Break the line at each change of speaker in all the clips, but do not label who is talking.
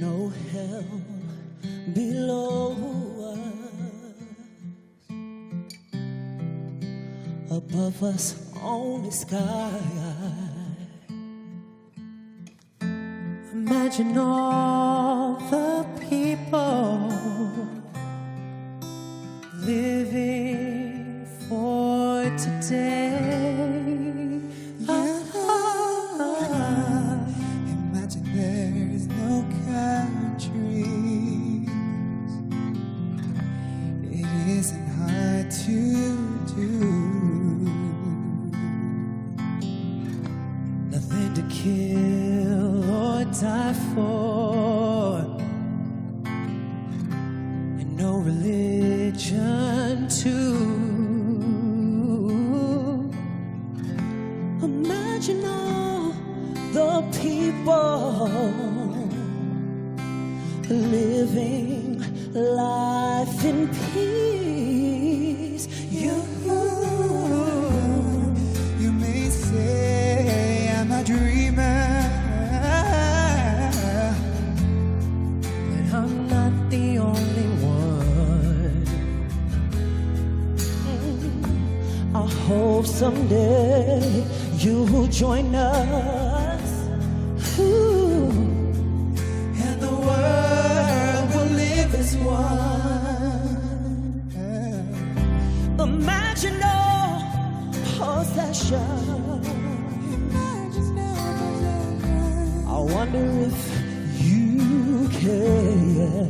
no hell below us, above us only sky. Imagine all the people living for today.
Imagine there's no countries. It isn't hard to do.
Nothing to kill or die for, and no religion too. Imagine all the people living life in peace.
You may say I'm a dreamer,
but I'm not the only one. I hope someday you'll join us, and the world will live as one. Imagine all possession. I wonder if you can.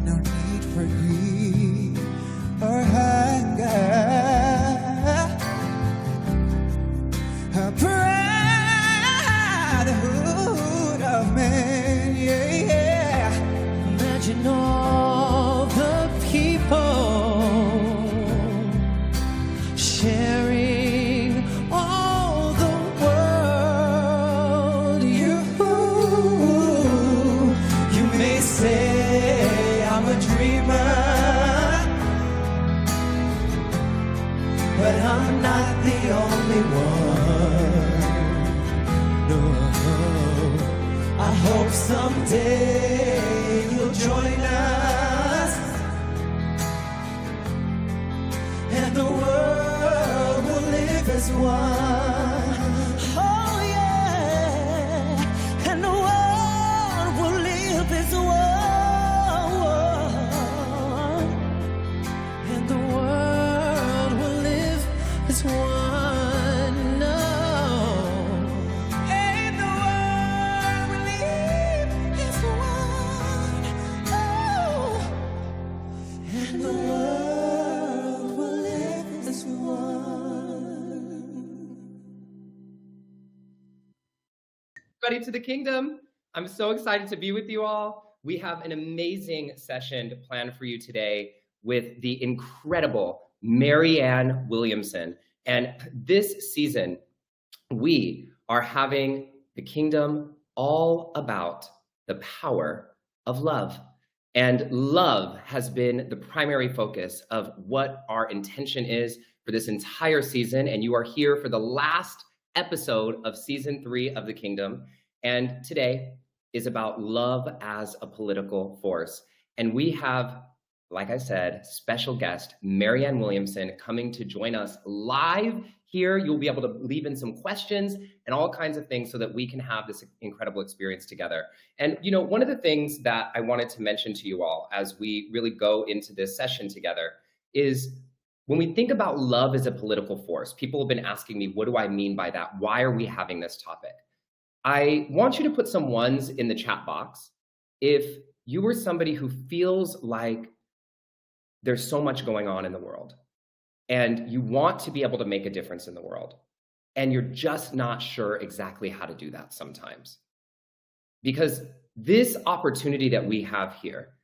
no need for greed or hunger. A brotherhood of men, yeah.
Imagine all the people sharing all the world. You may say I'm a dreamer, but I'm not the only one. No, I hope someday you'll join us, and the world will live as one. Oh yeah, and the world will live as one, and the world will live as one. No. And the world will live as one. Oh. And the world will live as one.
Everybody to the kingdom. I'm so excited to be with you all. We have an amazing session planned for you today with the incredible Marianne Williamson. And this season, we are having the kingdom all about the power of love. And love has been the primary focus of what our intention is for this entire season. And you are here for the last episode of season 3 of the kingdom. And today is about love as a political force. And we have, like I said, special guest Marianne Williamson coming to join us live here. You'll be able to leave in some questions and all kinds of things so that we can have this incredible experience together. And you know, one of the things that I wanted to mention to you all as we really go into this session together is when we think about love as a political force, people have been asking me, what do I mean by that? Why are we having this topic? I want you to put some ones in the chat box if you were somebody who feels like there's so much going on in the world and you want to be able to make a difference in the world and you're just not sure exactly how to do that sometimes. Because this opportunity that we have here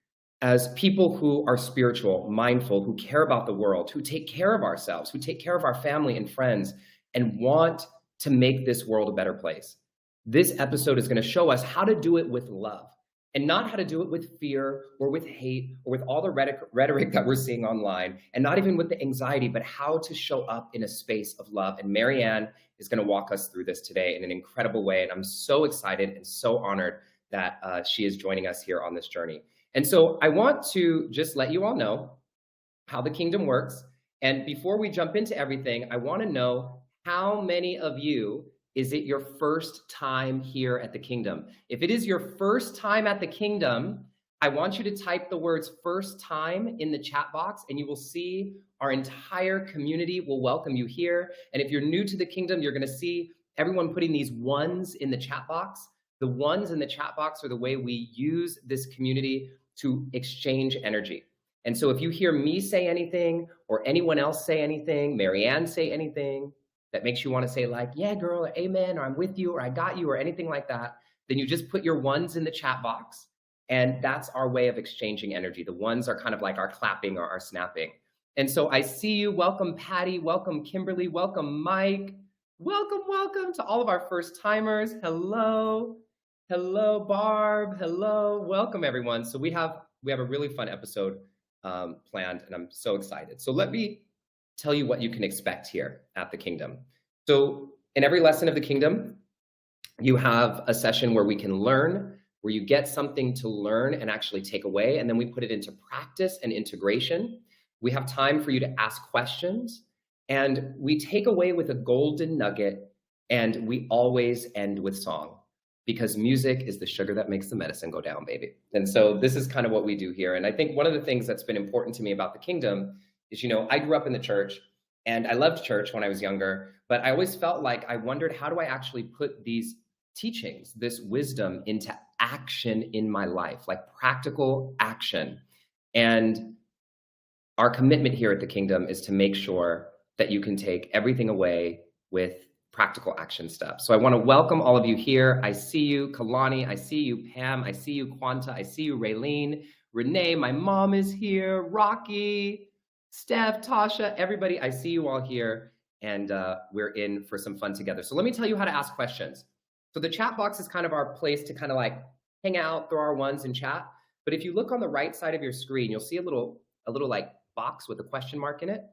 as people who are spiritual, mindful, who care about the world, who take care of ourselves, who take care of our family and friends and want to make this world a better place. This episode is going to show us how to do it with love. and not how to do it with fear or with hate or with all the rhetoric that we're seeing online, and not even with the anxiety, but how to show up in a space of love. And Marianne is going to walk us through this today in an incredible way. And I'm so excited and so honored that she is joining us here on this journey. And so I want to just let you all know how the kingdom works. And before we jump into everything, I want to know, how many of you, is it your first time here at the kingdom? If it is your first time at the kingdom, I want you to type the words "first time" in the chat box, and you will see our entire community will welcome you here. And if you're new to the kingdom, you're going to see everyone putting these ones in the chat box. The ones in the chat box are the way we use this community to exchange energy. And so if you hear me say anything, or anyone else say anything, Marianne say anything that makes you want to say like, yeah, girl, or amen, or I'm with you, or I got you, or anything like that, then you just put your ones in the chat box. And that's our way of exchanging energy. The ones are kind of like our clapping or our snapping. And so I see you. Welcome, Patty. Welcome, Kimberly. Welcome, Mike. Welcome to all of our first timers. Hello. Hello, Barb. Hello. Welcome, everyone. So we have a really fun episode planned, and I'm so excited. So let me tell you what you can expect here at the kingdom. So in every lesson of the kingdom, you have a session where we can learn, where you get something to learn and actually take away, and then we put it into practice and integration. We have time for you to ask questions, and we take away with a golden nugget, and we always end with song, because music is the sugar that makes the medicine go down, baby. And so this is kind of what we do here. And I think one of the things that's been important to me about the kingdom is, I grew up in the church, and I loved church when I was younger, but I always felt like I wondered, how do I actually put these teachings, this wisdom, into action in my life, like practical action? And our commitment here at the kingdom is to make sure that you can take everything away with practical action steps. So I want to welcome all of you here. I see you, Kalani. I see you, Pam. I see you, Quanta. I see you, Raylene. Renee, my mom is here. Rocky, Steph, Tasha, everybody. I see you all here, and we're in for some fun together. So let me tell you how to ask questions. So the chat box is kind of our place to kind of like hang out, throw our ones and chat. But if you look on the right side of your screen, you'll see a little like box with a question mark in it.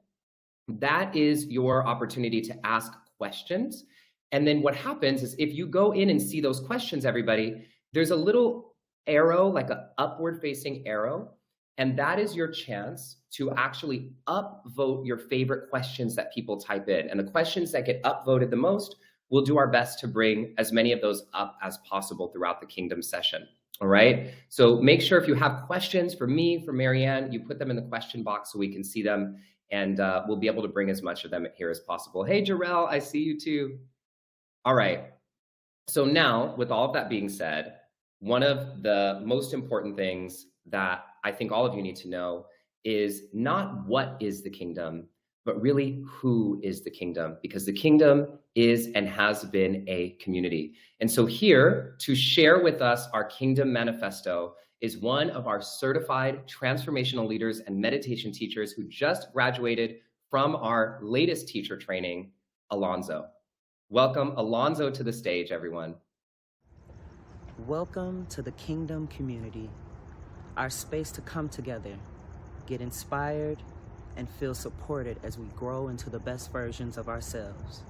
That is your opportunity to ask questions. And then what happens is, if you go in and see those questions, everybody, there's a little arrow, like an upward facing arrow. And that is your chance to actually upvote your favorite questions that people type in. And the questions that get upvoted the most, we'll do our best to bring as many of those up as possible throughout the kingdom session. All right. So make sure if you have questions for me, for Marianne, you put them in the question box so we can see them. And we'll be able to bring as much of them here as possible. Hey, Jarrell, I see you too. All right. So now, with all of that being said, one of the most important things that I think all of you need to know is not what is the kingdom, but really who is the kingdom, because the kingdom is and has been a community. And so here to share with us our kingdom manifesto is one of our certified transformational leaders and meditation teachers who just graduated from our latest teacher training, Alonzo. Welcome Alonzo to the stage, everyone.
Welcome to the Kingdom Community, our space to come together, get inspired, and feel supported as we grow into the best versions of ourselves.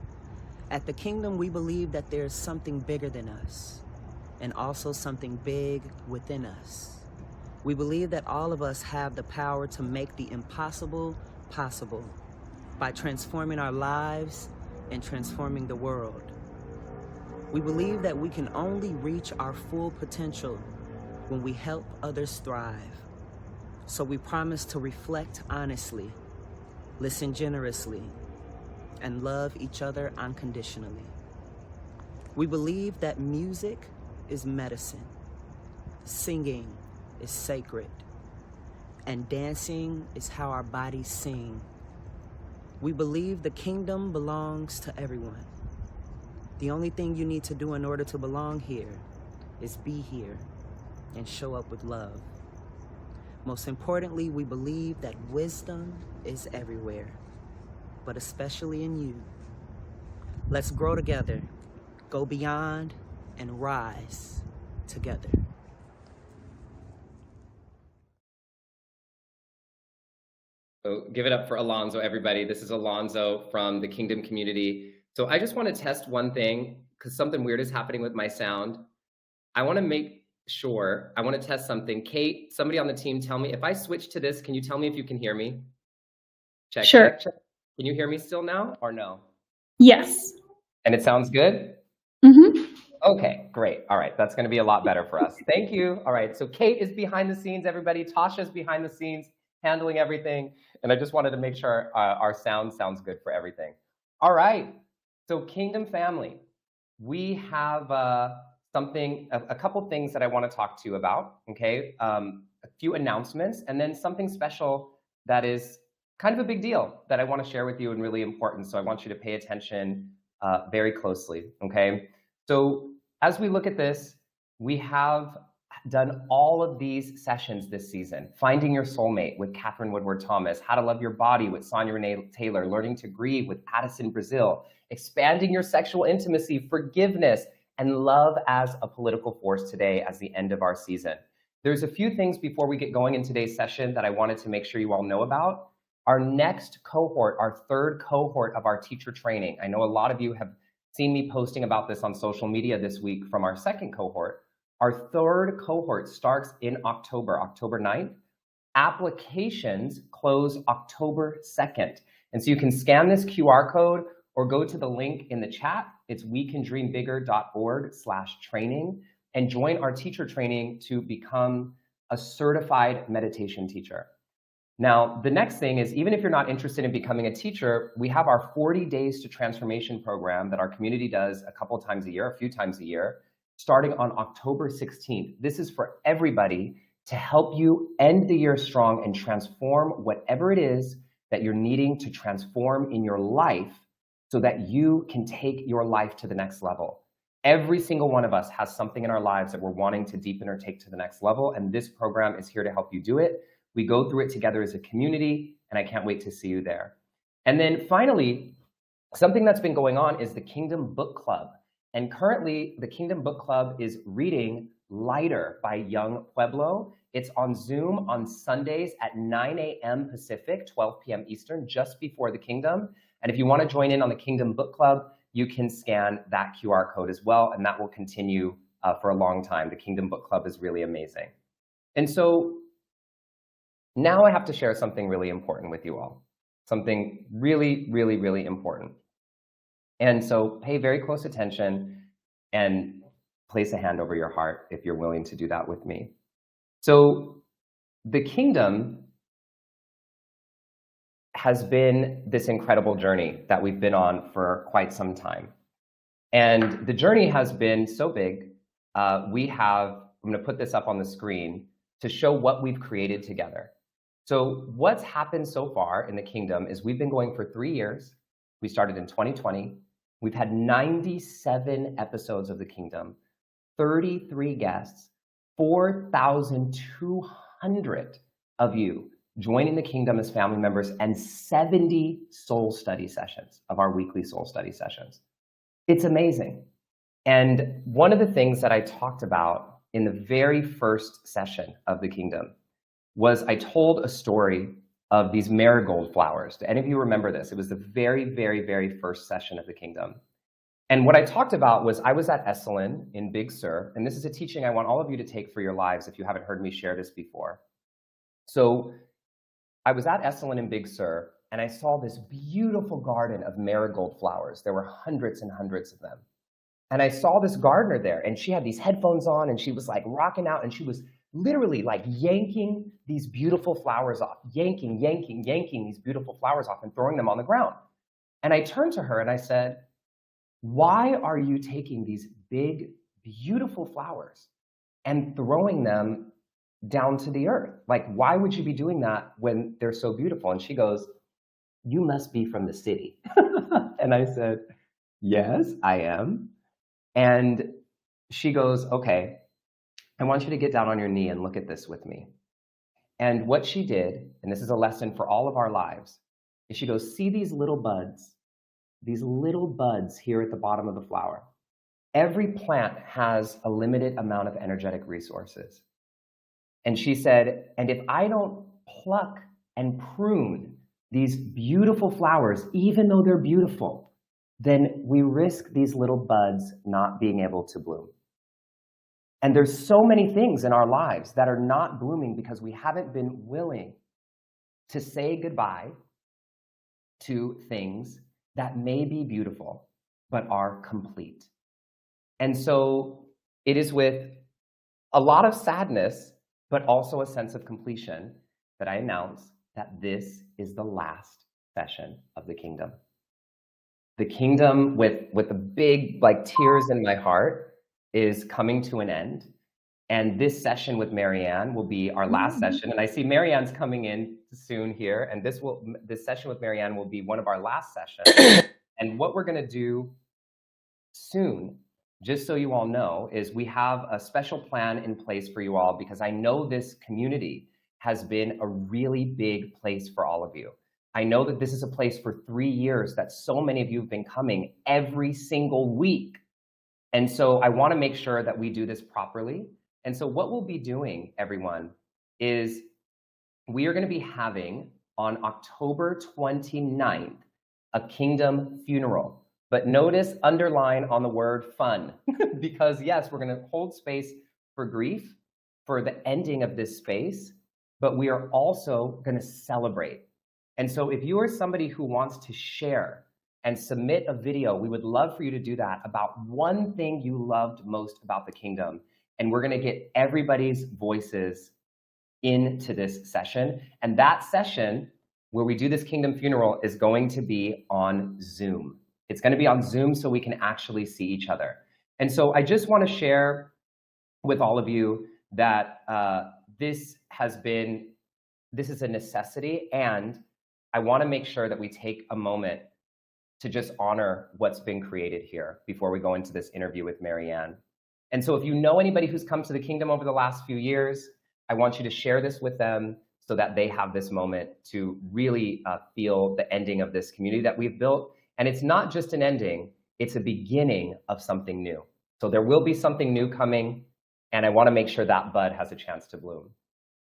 At the Kingdom, we believe that there is something bigger than us, and also something big within us. We believe that all of us have the power to make the impossible possible by transforming our lives and transforming the world. We believe that we can only reach our full potential when we help others thrive. So we promise to reflect honestly, listen generously, and love each other unconditionally. We believe that music is medicine, singing is sacred, and dancing is how our bodies sing. We believe the kingdom belongs to everyone. The only thing you need to do in order to belong here is be here and show up with love. Most importantly, we believe that wisdom is everywhere, but especially in you. Let's grow together, go beyond, and rise together.
So give it up for Alonzo, everybody. This is Alonzo from the Kingdom community. So I just want to test one thing because something weird is happening with my sound. I want to test something. Kate, somebody on the team, tell me if I switch to this, can you tell me if you can hear me? Check,
Sure.
check, check. Can you hear me still now or no?
Yes.
And it sounds good?
Mm-hmm.
Okay, great. All right, that's going to be a lot better for us. Thank you. All right, so Kate is behind the scenes, everybody. Tasha's behind the scenes, handling everything. And I just wanted to make sure our sound sounds good for everything. All right, so Kingdom family, we have a couple things that I want to talk to you about, okay? A few announcements, and then something special that is kind of a big deal that I want to share with you and really important. So I want you to pay attention very closely, okay? So as we look at this, we have done all of these sessions this season. Finding Your Soulmate with Catherine Woodward Thomas, How to Love Your Body with Sonia Renee Taylor, Learning to Grieve with Addison Brazil, Expanding Your Sexual Intimacy, Forgiveness, and Love as a Political Force today as the end of our season. There's a few things before we get going in today's session that I wanted to make sure you all know about. Our next cohort, our third cohort of our teacher training. I know a lot of you have seen me posting about this on social media this week from our second cohort. Our third cohort starts in October 9th. Applications close October 2nd. And so you can scan this QR code or go to the link in the chat. It's wecandreambigger.org/training and join our teacher training to become a certified meditation teacher. Now, the next thing is, even if you're not interested in becoming a teacher, we have our 40 Days to Transformation program that our community does a few times a year, starting on October 16th. This is for everybody to help you end the year strong and transform whatever it is that you're needing to transform in your life so that you can take your life to the next level. Every single one of us has something in our lives that we're wanting to deepen or take to the next level, and this program is here to help you do it. We go through it together as a community, and I can't wait to see you there. And then finally, something that's been going on is the Kingdom Book Club. And currently, the Kingdom Book Club is reading Lighter by Young Pueblo. It's on Zoom on Sundays at 9 a.m. Pacific, 12 p.m. Eastern, just before the Kingdom. And if you want to join in on the Kingdom Book Club, you can scan that QR code as well, and that will continue for a long time. The Kingdom Book Club is really amazing. And so now I have to share something really important with you all. Something really, really, really important. And so pay very close attention and place a hand over your heart if you're willing to do that with me. So the Kingdom has been this incredible journey that we've been on for quite some time. And the journey has been so big, I'm gonna put this up on the screen to show what we've created together. So what's happened so far in the Kingdom is we've been going for 3 years. We started in 2020. We've had 97 episodes of the Kingdom, 33 guests, 4,200 of you joining the Kingdom as family members, and 70 soul study sessions of our weekly soul study sessions. It's amazing. And one of the things that I talked about in the very first session of the Kingdom was I told a story of these marigold flowers. Do any of you remember this? It was the very, very, very first session of the Kingdom. And what I talked about was I was at Esalen in Big Sur, and this is a teaching I want all of you to take for your lives if you haven't heard me share this before. So I was at Esalen in Big Sur, and I saw this beautiful garden of marigold flowers. There were hundreds and hundreds of them. And I saw this gardener there, and she had these headphones on, and she was like rocking out, and she was literally like yanking these beautiful flowers off, yanking these beautiful flowers off and throwing them on the ground. And I turned to her and I said, why are you taking these big, beautiful flowers and throwing them down to the earth? Like, why would you be doing that when they're so beautiful? And she goes, you must be from the city. And I said, yes, I am. And she goes, okay, I want you to get down on your knee and look at this with me. And what she did, and this is a lesson for all of our lives, is she goes, see these little buds here at the bottom of the flower. Every plant has a limited amount of energetic resources. And she said, and if I don't pluck and prune these beautiful flowers, even though they're beautiful, then we risk these little buds not being able to bloom. And there's so many things in our lives that are not blooming because we haven't been willing to say goodbye to things that may be beautiful, but are complete. And so it is with a lot of sadness, but also a sense of completion that I announce that this is the last session of the kingdom. The kingdom with the big like tears in my heart is coming to an end. And this session with Marianne will be our last session. And I see Marianne's coming in soon here. And this session with Marianne will be one of our last sessions. And what we're going to do soon, just so you all know, is we have a special plan in place for you all, because I know this community has been a really big place for all of you. I know that this is a place for 3 years that so many of you have been coming every single week. And so I want to make sure that we do this properly. And so what we'll be doing, everyone, is we are going to be having on October 29th a kingdom funeral. But notice, underline on the word fun, because yes, we're going to hold space for grief, for the ending of this space, but we are also going to celebrate. And so if you are somebody who wants to share and submit a video, we would love for you to do that about one thing you loved most about the kingdom. And we're going to get everybody's voices into this session. And that session where we do this kingdom funeral is going to be on Zoom. It's going to be on Zoom so we can actually see each other. And so I just want to share with all of you that this is a necessity, and I want to make sure that we take a moment to just honor what's been created here before we go into this interview with Marianne. And so if you know anybody who's come to the kingdom over the last few years, I want you to share this with them so that they have this moment to really feel the ending of this community that we've built. And it's not just an ending, it's a beginning of something new. So there will be something new coming, and I want to make sure that bud has a chance to bloom.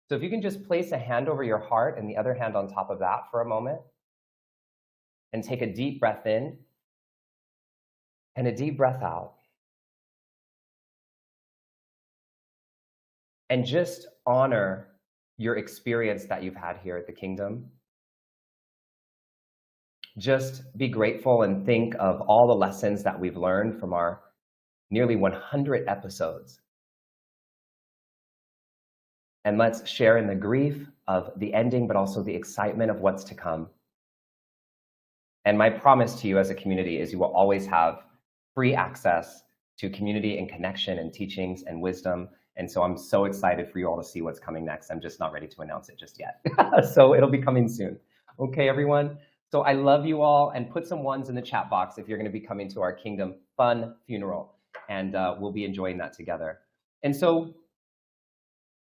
So if you can just place a hand over your heart and the other hand on top of that for a moment, and take a deep breath in and a deep breath out. And just honor your experience that you've had here at the kingdom. Just be grateful and think of all the lessons that we've learned from our nearly 100 episodes. And let's share in the grief of the ending, but also the excitement of what's to come. And my promise to you as a community is you will always have free access to community and connection and teachings and wisdom. And so I'm so excited for you all to see what's coming next. I'm just not ready to announce it just yet. So it'll be coming soon. Okay, everyone? So I love you all, and put some ones in the chat box if you're going to be coming to our Kingdom Fun funeral. And we'll be enjoying that together. And so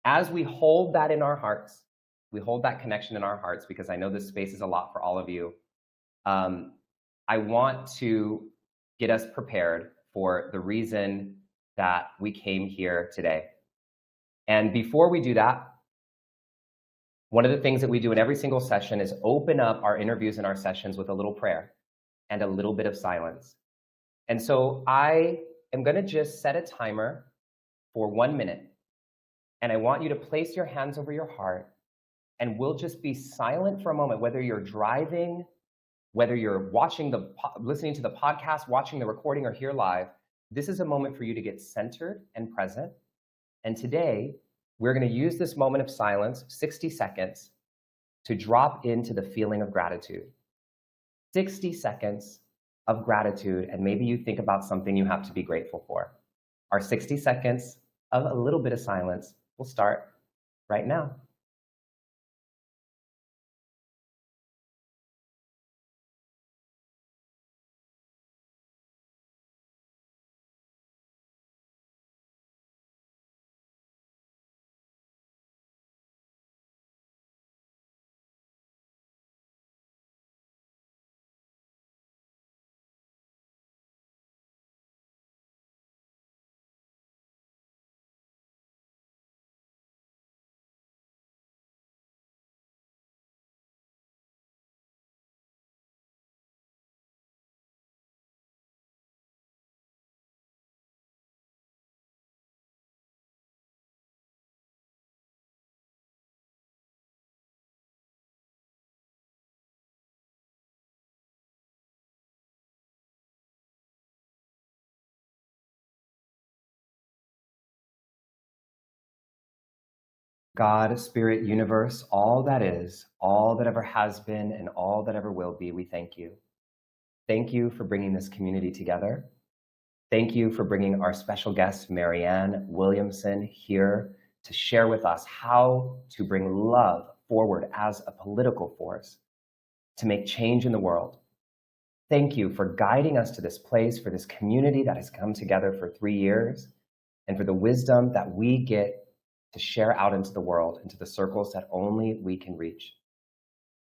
as we hold that in our hearts, we hold that connection in our hearts, because I know this space is a lot for all of you. I want to get us prepared for the reason that we came here today. And before we do that, one of the things that we do in every single session is open up our interviews and our sessions with a little prayer and a little bit of silence. And so I am going to just set a timer for 1 minute. And I want you to place your hands over your heart, and we'll just be silent for a moment, whether you're driving, whether you're listening to the podcast, watching the recording, or here live. This is a moment for you to get centered and present. And today, we're going to use this moment of silence, 60 seconds, to drop into the feeling of gratitude. 60 seconds of gratitude, and maybe you think about something you have to be grateful for. Our 60 seconds of a little bit of silence will start right now. God, Spirit, universe, all that is, all that ever has been, and all that ever will be, we thank you. Thank you for bringing this community together. Thank you for bringing our special guest, Marianne Williamson, here to share with us how to bring love forward as a political force to make change in the world. Thank you for guiding us to this place, for this community that has come together for 3 years, and for the wisdom that we get to share out into the world, into the circles that only we can reach.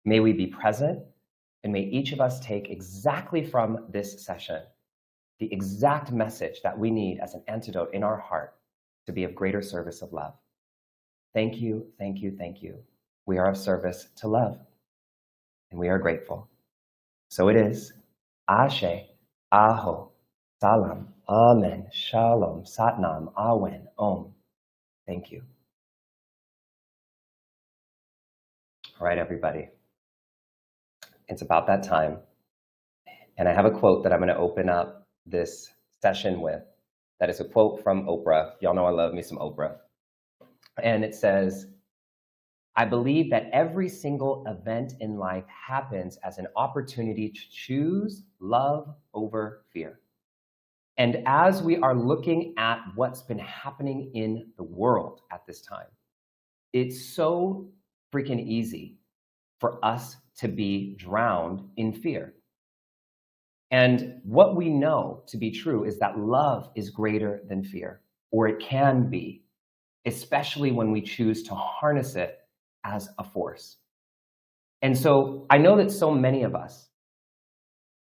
May we be present, and may each of us take exactly from this session the exact message that we need as an antidote in our heart to be of greater service of love. Thank you, thank you, thank you. We are of service to love, and we are grateful. So it is. Ashe, Aho, Salam, Amen, Shalom, Satnam, Awen, Om. Thank you. All right, everybody. It's about that time. And I have a quote that I'm going to open up this session with. That is a quote from Oprah. Y'all know I love me some Oprah. And it says, I believe that every single event in life happens as an opportunity to choose love over fear. And as we are looking at what's been happening in the world at this time, it's so freaking easy for us to be drowned in fear. And what we know to be true is that love is greater than fear, or it can be, especially when we choose to harness it as a force. And so I know that so many of us,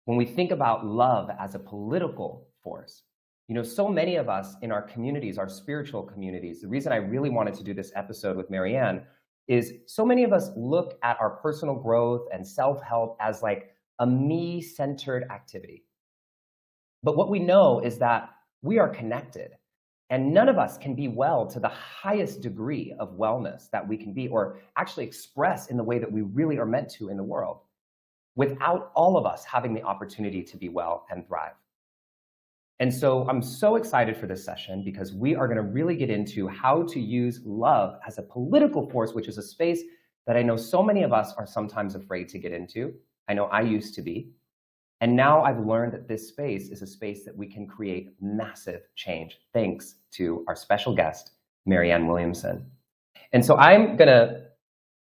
when we think about love as a political force, so many of us in our communities, our spiritual communities, the reason I really wanted to do this episode with Marianne is so many of us look at our personal growth and self-help as like a me-centered activity. But what we know is that we are connected, and none of us can be well to the highest degree of wellness that we can be, or actually express in the way that we really are meant to in the world, without all of us having the opportunity to be well and thrive. And so I'm so excited for this session because we are going to really get into how to use love as a political force, which is a space that I know so many of us are sometimes afraid to get into. I know I used to be. And now I've learned that this space is a space that we can create massive change thanks to our special guest, Marianne Williamson. And so I'm going to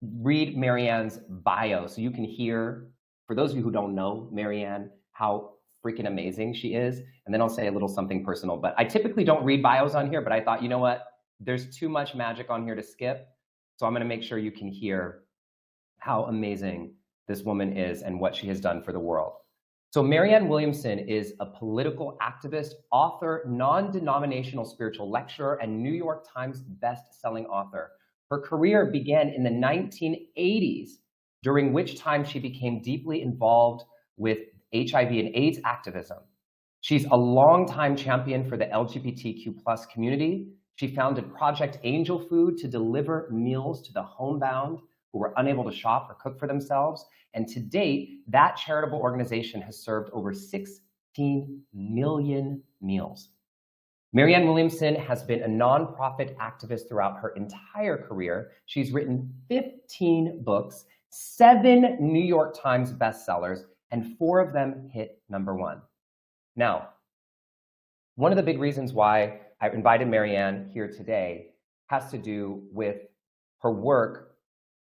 read Marianne's bio so you can hear, for those of you who don't know Marianne, how freaking amazing she is. And then I'll say a little something personal. But I typically don't read bios on here, but I thought, you know what? There's too much magic on here to skip. So I'm going to make sure you can hear how amazing this woman is and what she has done for the world. So Marianne Williamson is a political activist, author, non-denominational spiritual lecturer, and New York Times best-selling author. Her career began in the 1980s, during which time she became deeply involved with HIV and AIDS activism. She's a longtime champion for the LGBTQ+ community. She founded Project Angel Food to deliver meals to the homebound who were unable to shop or cook for themselves. And to date, that charitable organization has served over 16 million meals. Marianne Williamson has been a nonprofit activist throughout her entire career. She's written 15 books, 7 New York Times bestsellers, and 4 of them hit #1. Now, one of the big reasons why I invited Marianne here today has to do with her work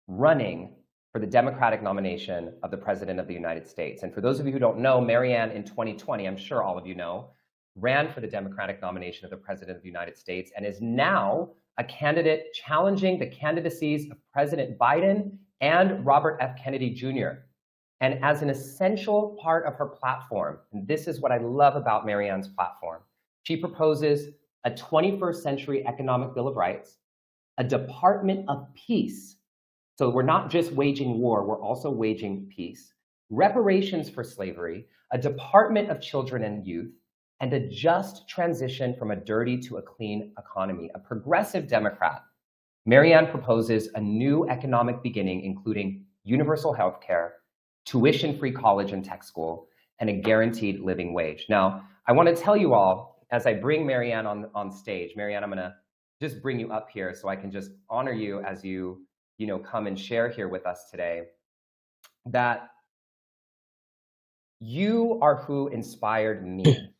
running for the Democratic nomination of the President of the United States. And for those of you who don't know, Marianne in 2020, I'm sure all of you know, ran for the Democratic nomination of the President of the United States and is now a candidate challenging the candidacies of President Biden and Robert F. Kennedy Jr. And as an essential part of her platform, and this is what I love about Marianne's platform, she proposes a 21st century economic bill of rights, a Department of Peace. So we're not just waging war, we're also waging peace, reparations for slavery, a Department of Children and Youth, and a just transition from a dirty to a clean economy. A progressive Democrat, Marianne proposes a new economic beginning, including universal health care, tuition-free college and tech school, and a guaranteed living wage. Now, I want to tell you all, as I bring Marianne on stage, Marianne, I'm going to just bring you up here so I can just honor you as you come and share here with us today, that you are who inspired me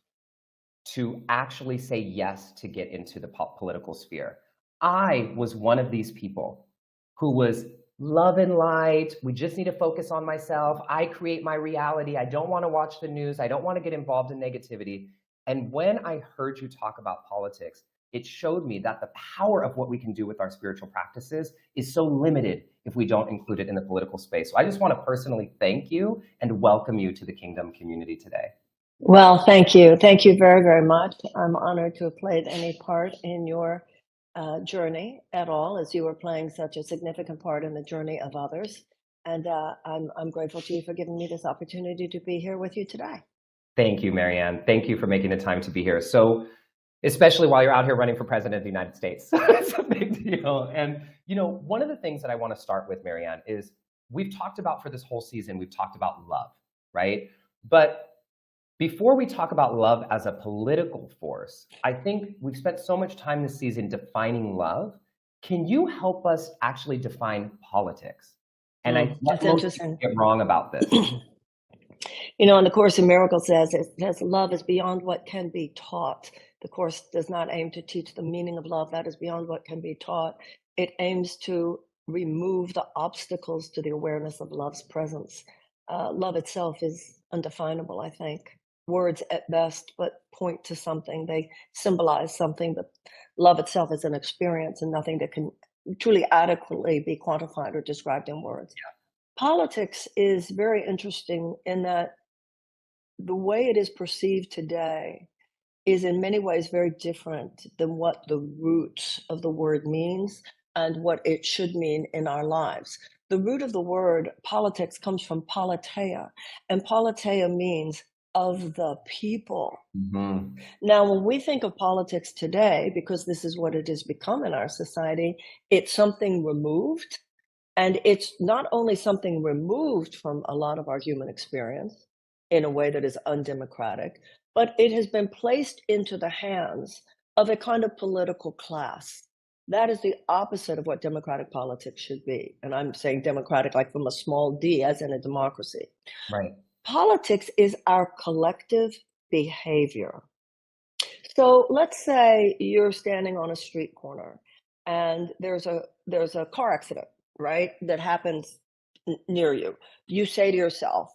to actually say yes to get into the political sphere. I was one of these people who was love and light. We just need to focus on myself. I create my reality. I don't want to watch the news. I don't want to get involved in negativity. And when I heard you talk about politics, it showed me that the power of what we can do with our spiritual practices is so limited if we don't include it in the political space. So I just want to personally thank you and welcome you to the Kingdom community today.
Well, thank you. Thank you very, very much. I'm honored to have played any part in your journey at all, as you were playing such a significant part in the journey of others. And I'm grateful to you for giving me this opportunity to be here with you today.
Thank you, Marianne. Thank you for making the time to be here. So, especially while you're out here running for president of the United States. It's a big deal. And, one of the things that I want to start with, Marianne, is we've talked about for this whole season, we've talked about love, right? But before we talk about love as a political force, I think we've spent so much time this season defining love. Can you help us actually define politics? And I think most people get wrong about this.
And the Course in Miracles says love is beyond what can be taught. The Course does not aim to teach the meaning of love. That is beyond what can be taught. It aims to remove the obstacles to the awareness of love's presence. Love itself is undefinable, I think. Words at best, but point to something. They symbolize something, but love itself is an experience and nothing that can truly adequately be quantified or described in words.
Yeah.
Politics is very interesting in that the way it is perceived today is in many ways very different than what the root of the word means and what it should mean in our lives. The root of the word politics comes from politeia, and politeia means of the people.
Mm-hmm.
Now, when we think of politics today, because this is what it has become in our society, it's something removed. And it's not only something removed from a lot of our human experience in a way that is undemocratic, but it has been placed into the hands of a kind of political class. That is the opposite of what democratic politics should be. And I'm saying democratic like from a small d, as in a democracy.
Right.
Politics is our collective behavior. So let's say you're standing on a street corner and there's a car accident, right, that happens near you. You say to yourself,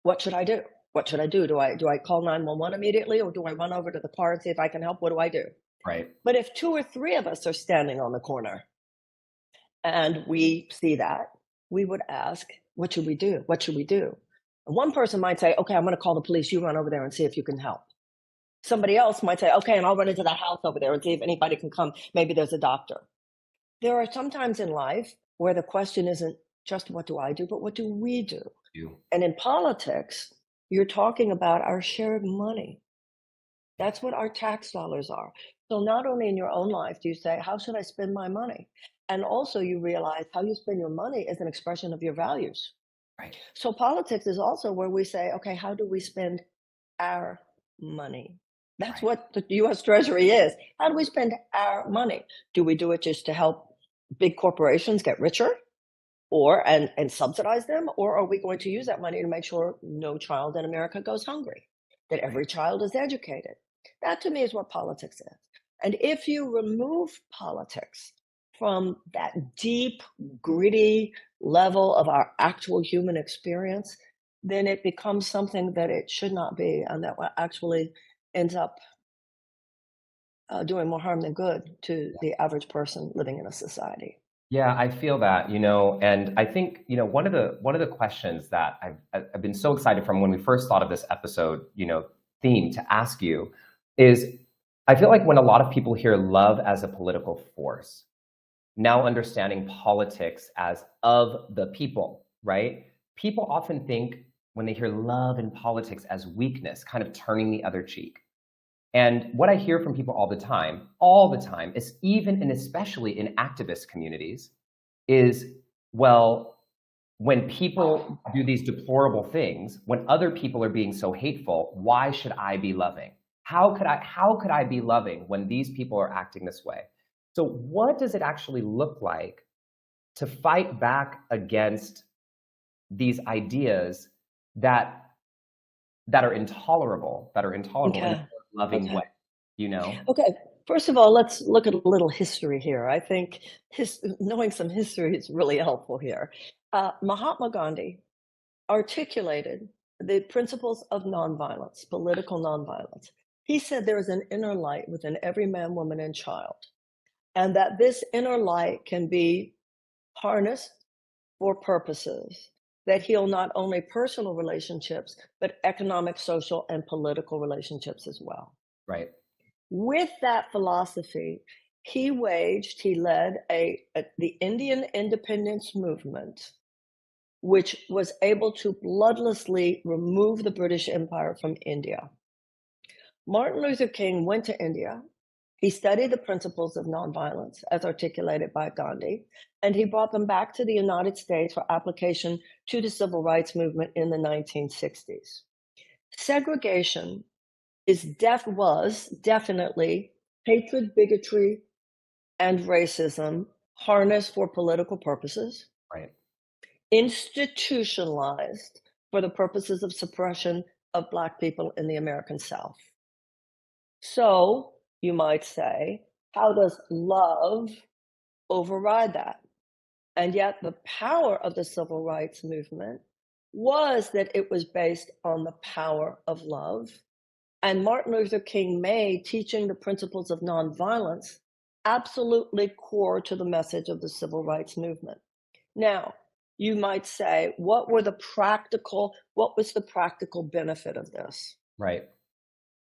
what should I do? What should I do? Do I call 911 immediately, or do I run over to the car and see if I can help? What do I do?
Right.
But if 2 or 3 of us are standing on the corner and we see that, we would ask, what should we do? What should we do? And one person might say, okay, I'm going to call the police. You run over there and see if you can help. Somebody else might say, okay, and I'll run into that house over there and see if anybody can come. Maybe there's a doctor. There are some times in life where the question isn't just what do I do, but what do we do? And in politics, you're talking about our shared money. That's what our tax dollars are. So not only in your own life do you say, how should I spend my money? And also you realize how you spend your money is an expression of your values.
Right.
So politics is also where we say, okay, how do we spend our money? That's what the U.S. Treasury is. How do we spend our money? Do we do it just to help big corporations get richer and subsidize them? Or are we going to use that money to make sure no child in America goes hungry, that every child is educated? That to me is what politics is. And if you remove politics from that deep, gritty level of our actual human experience, then it becomes something that it should not be, and that actually ends up doing more harm than good to the average person living in a society.
Yeah, I feel that, and I think, one of the questions that I've been so excited from when we first thought of this episode, theme to ask you is, I feel like when a lot of people hear love as a political force, now understanding politics as of the people, right? People often think when they hear love and politics as weakness, kind of turning the other cheek. And what I hear from people all the time, is even and especially in activist communities, is, well, when people do these deplorable things, when other people are being so hateful, why should I be loving? How could I be loving when these people are acting this way? So what does it actually look like to fight back against these ideas that are intolerable, in
Okay.
a loving
Okay.
way, you know?
Okay. First of all, let's look at a little history here. I think knowing some history is really helpful here. Mahatma Gandhi articulated the principles of nonviolence, political nonviolence. He said there is an inner light within every man, woman, and child, and that this inner light can be harnessed for purposes that heal not only personal relationships, but economic, social, and political relationships as well.
Right.
With that philosophy, he led the Indian independence movement, which was able to bloodlessly remove the British Empire from India. Martin Luther King went to India. He studied the principles of nonviolence as articulated by Gandhi, and he brought them back to the United States for application to the civil rights movement in the 1960s. Segregation was definitely hatred, bigotry, and racism harnessed for political purposes,
Right.
institutionalized for the purposes of suppression of Black people in the American South. So you might say, how does love override that? And yet the power of the civil rights movement was that it was based on the power of love. And Martin Luther King made teaching the principles of nonviolence absolutely core to the message of the civil rights movement. Now, you might say, what was the practical benefit of this?
Right.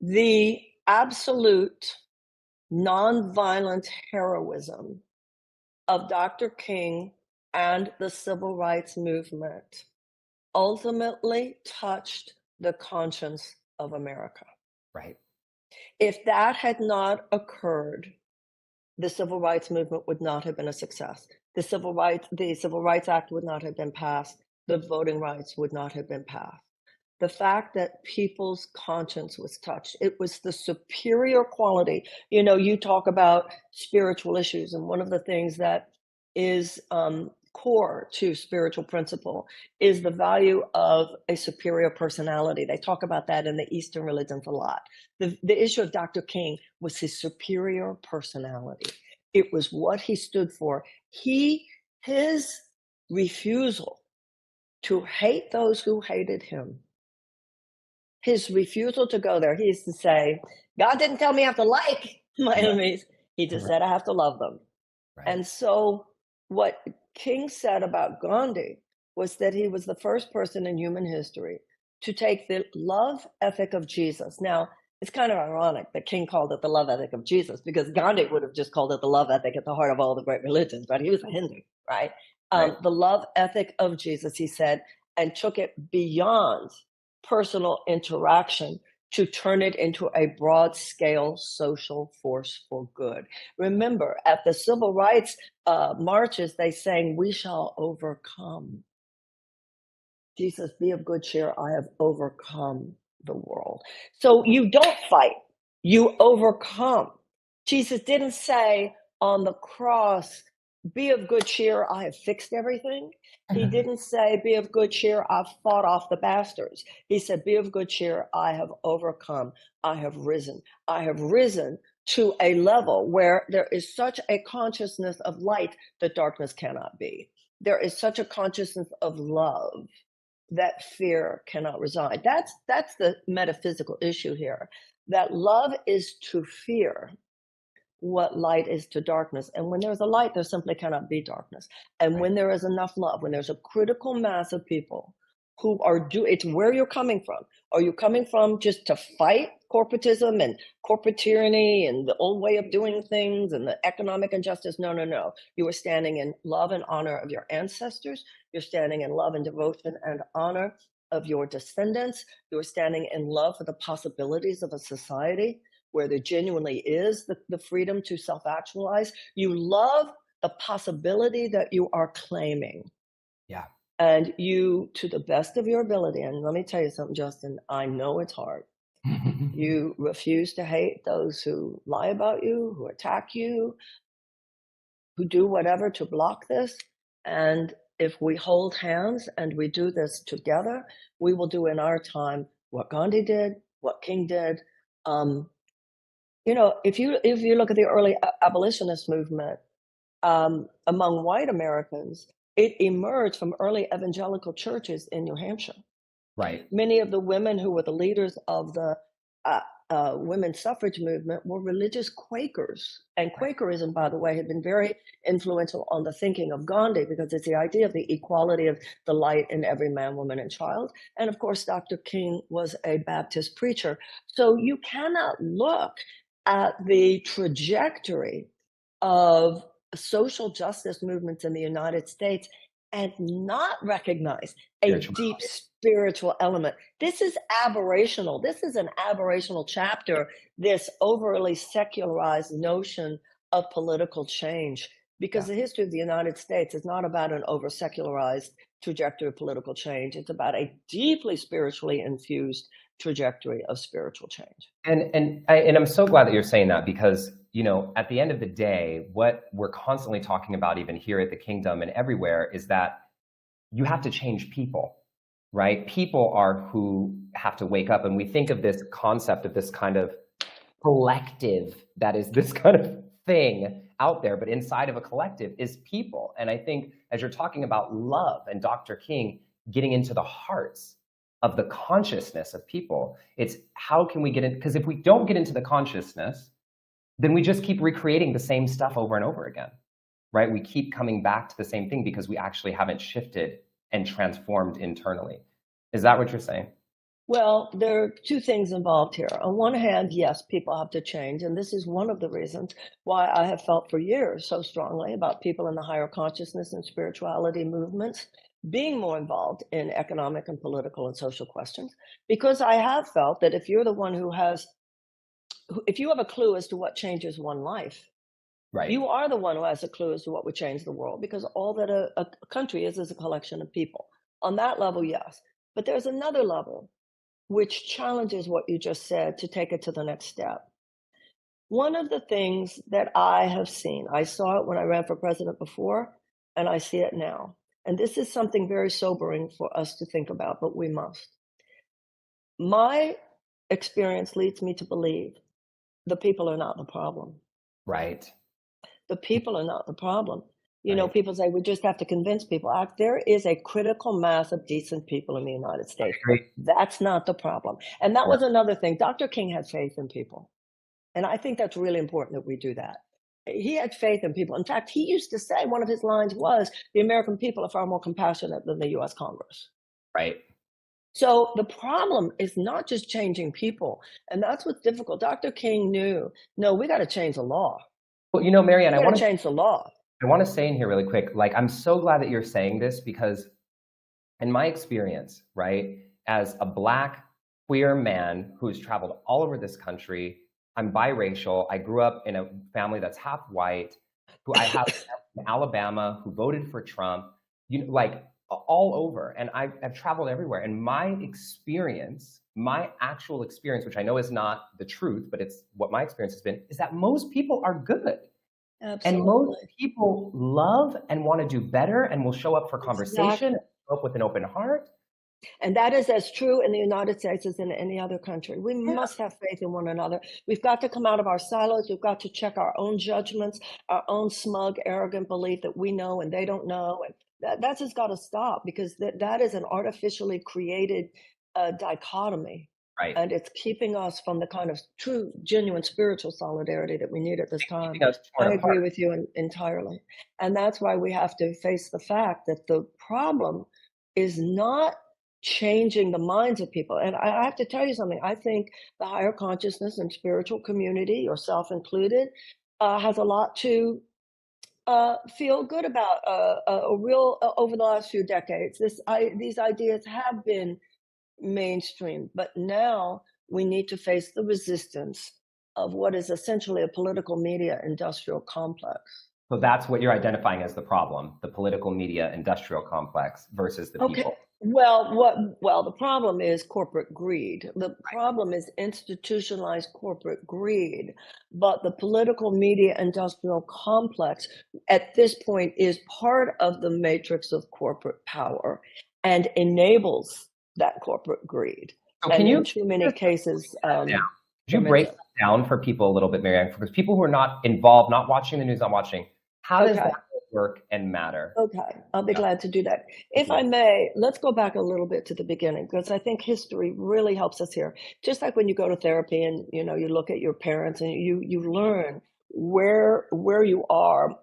The absolute nonviolent heroism of Dr. King and the civil rights movement ultimately touched the conscience of America.
Right.
If that had not occurred, the civil rights movement would not have been a success. The Civil Rights Act would not have been passed. The voting rights would not have been passed. The fact that people's conscience was touched, it was the superior quality. You know, you talk about spiritual issues, and one of the things that is core to spiritual principle is the value of a superior personality. They talk about that in the Eastern religions a lot. The issue of Dr. King was his superior personality. It was what he stood for. His refusal to hate those who hated him, his refusal to go there. He used to say, God didn't tell me I have to like my enemies. He just said I have to love them.
Right.
And so what King said about Gandhi was that he was the first person in human history to take the love ethic of Jesus. Now, it's kind of ironic that King called it the love ethic of Jesus, because Gandhi would have just called it the love ethic at the heart of all the great religions, but he was a Hindu, right?
Right.
The love ethic of Jesus, he said, and took it beyond personal interaction to turn it into a broad scale social force for good. Remember, at the civil rights marches, they sang, "We shall overcome." Jesus, be of good cheer, I have overcome the world. So you don't fight, you overcome. Jesus didn't say on the cross, be of good cheer, I have fixed everything. He didn't say, be of good cheer, I've fought off the bastards. He said, be of good cheer, I have overcome, I have risen. I have risen to a level where there is such a consciousness of light that darkness cannot be. There is such a consciousness of love that fear cannot reside. That's the metaphysical issue here, that love is to fear what light is to darkness. And when there's a light, there simply cannot be darkness. And when there is enough love, when there's a critical mass of people who are it's where you're coming from. Are you coming from just to fight corporatism and corporate tyranny and the old way of doing things and the economic injustice? No, no, no. You are standing in love and honor of your ancestors. You're standing in love and devotion and honor of your descendants. You're standing in love for the possibilities of a society where there genuinely is the freedom to self-actualize. You love the possibility that you are claiming.
Yeah.
And you, to the best of your ability, and let me tell you something, Justin, I know it's hard. You refuse to hate those who lie about you, who attack you, who do whatever to block this. And if we hold hands and we do this together, we will do in our time what Gandhi did, what King did. You know, if you look at the early abolitionist movement among white Americans, it emerged from early evangelical churches in New Hampshire.
Right.
Many of the women who were the leaders of the women's suffrage movement were religious Quakers. And Quakerism, by the way, had been very influential on the thinking of Gandhi, because it's the idea of the equality of the light in every man, woman, and child. And of course, Dr. King was a Baptist preacher. So you cannot look at the trajectory of social justice movements in the United States and not recognize a deep spiritual element. This is aberrational. This is an aberrational chapter, this overly secularized notion of political change, because the history of the United States is not about an over secularized trajectory of political change. It's about a deeply spiritually infused trajectory of spiritual change.
And I'm so glad that you're saying that, because, you know, at the end of the day, what we're constantly talking about, even here at the Kingdom and everywhere, is that you have to change people, right? People are who have to wake up. And we think of this concept of this kind of collective that is this kind of thing out there, but inside of a collective is people. And I think as you're talking about love and Dr. King getting into the hearts of the consciousness of people, it's how can we get in? Because if we don't get into the consciousness, then we just keep recreating the same stuff over and over again, right? We keep coming back to the same thing because we actually haven't shifted and transformed internally. Is that what you're saying?
Well, there are two things involved here. On one hand, yes, people have to change. And this is one of the reasons why I have felt for years so strongly about people in the higher consciousness and spirituality movements being more involved in economic and political and social questions. Because I have felt that if you're the one if you have a clue as to what changes one life,
right,
you are the one who has a clue as to what would change the world, because all that a country is a collection of people. On that level, yes. But there's another level which challenges what you just said to take it to the next step. One of the things that I have seen, I saw it when I ran for president before, and I see it now. And this is something very sobering for us to think about, but we must. My experience leads me to believe the people are not the problem.
Right.
The people are not the problem. You know, people say we just have to convince people. There is a critical mass of decent people in the United States. That's not the problem. And that was another thing. Dr. King had faith in people. And I think that's really important that we do that. He had faith in people. In fact, he used to say, one of his lines was, the American people are far more compassionate than the US Congress.
Right.
So the problem is not just changing people. And that's what's difficult. Dr. King knew, no, we got to change the law.
Well, you know, Marianne, I want to
change the law.
I want to say in here really quick, like, I'm so glad that you're saying this, because in my experience, right, as a Black queer man who's traveled all over this country, I'm biracial. I grew up in a family that's half white, who I have in Alabama, who voted for Trump, you know, like all over. And I've traveled everywhere. And my experience, my actual experience, which I know is not the truth, but it's what my experience has been, is that most people are good.
Absolutely.
And most people love and want to do better and will show up for conversation, show up with an open heart.
And that is as true in the United States as in any other country. We must have faith in one another. We've got to come out of our silos. We've got to check our own judgments, our own smug, arrogant belief that we know and they don't know. And that's just got to stop, because that is an artificially created dichotomy.
Right.
And it's keeping us from the kind of true, genuine spiritual solidarity that we need at this time. I agree with you entirely. And that's why we have to face the fact that the problem is not changing the minds of people. And I have to tell you something. I think the higher consciousness and spiritual community, yourself included, has a lot to feel good about over the last few decades. These ideas have been mainstream, but now we need to face the resistance of what is essentially a political media industrial complex.
So that's what you're identifying as the problem, the political media industrial complex versus the people.
Well, the problem is corporate greed. The problem is institutionalized corporate greed. But the political media industrial complex at this point is part of the matrix of corporate power and enables that corporate greed.
So
And
can you
in too many cases,
could you break that down for people a little bit, Marianne? Because people who are not involved, not watching the news, not watching, how does
Okay.
that work and matter?
Okay, I'll be
Yeah.
glad to do that. If I may, let's go back a little bit to the beginning because I think history really helps us here. Just like when you go to therapy and you look at your parents and you learn where you are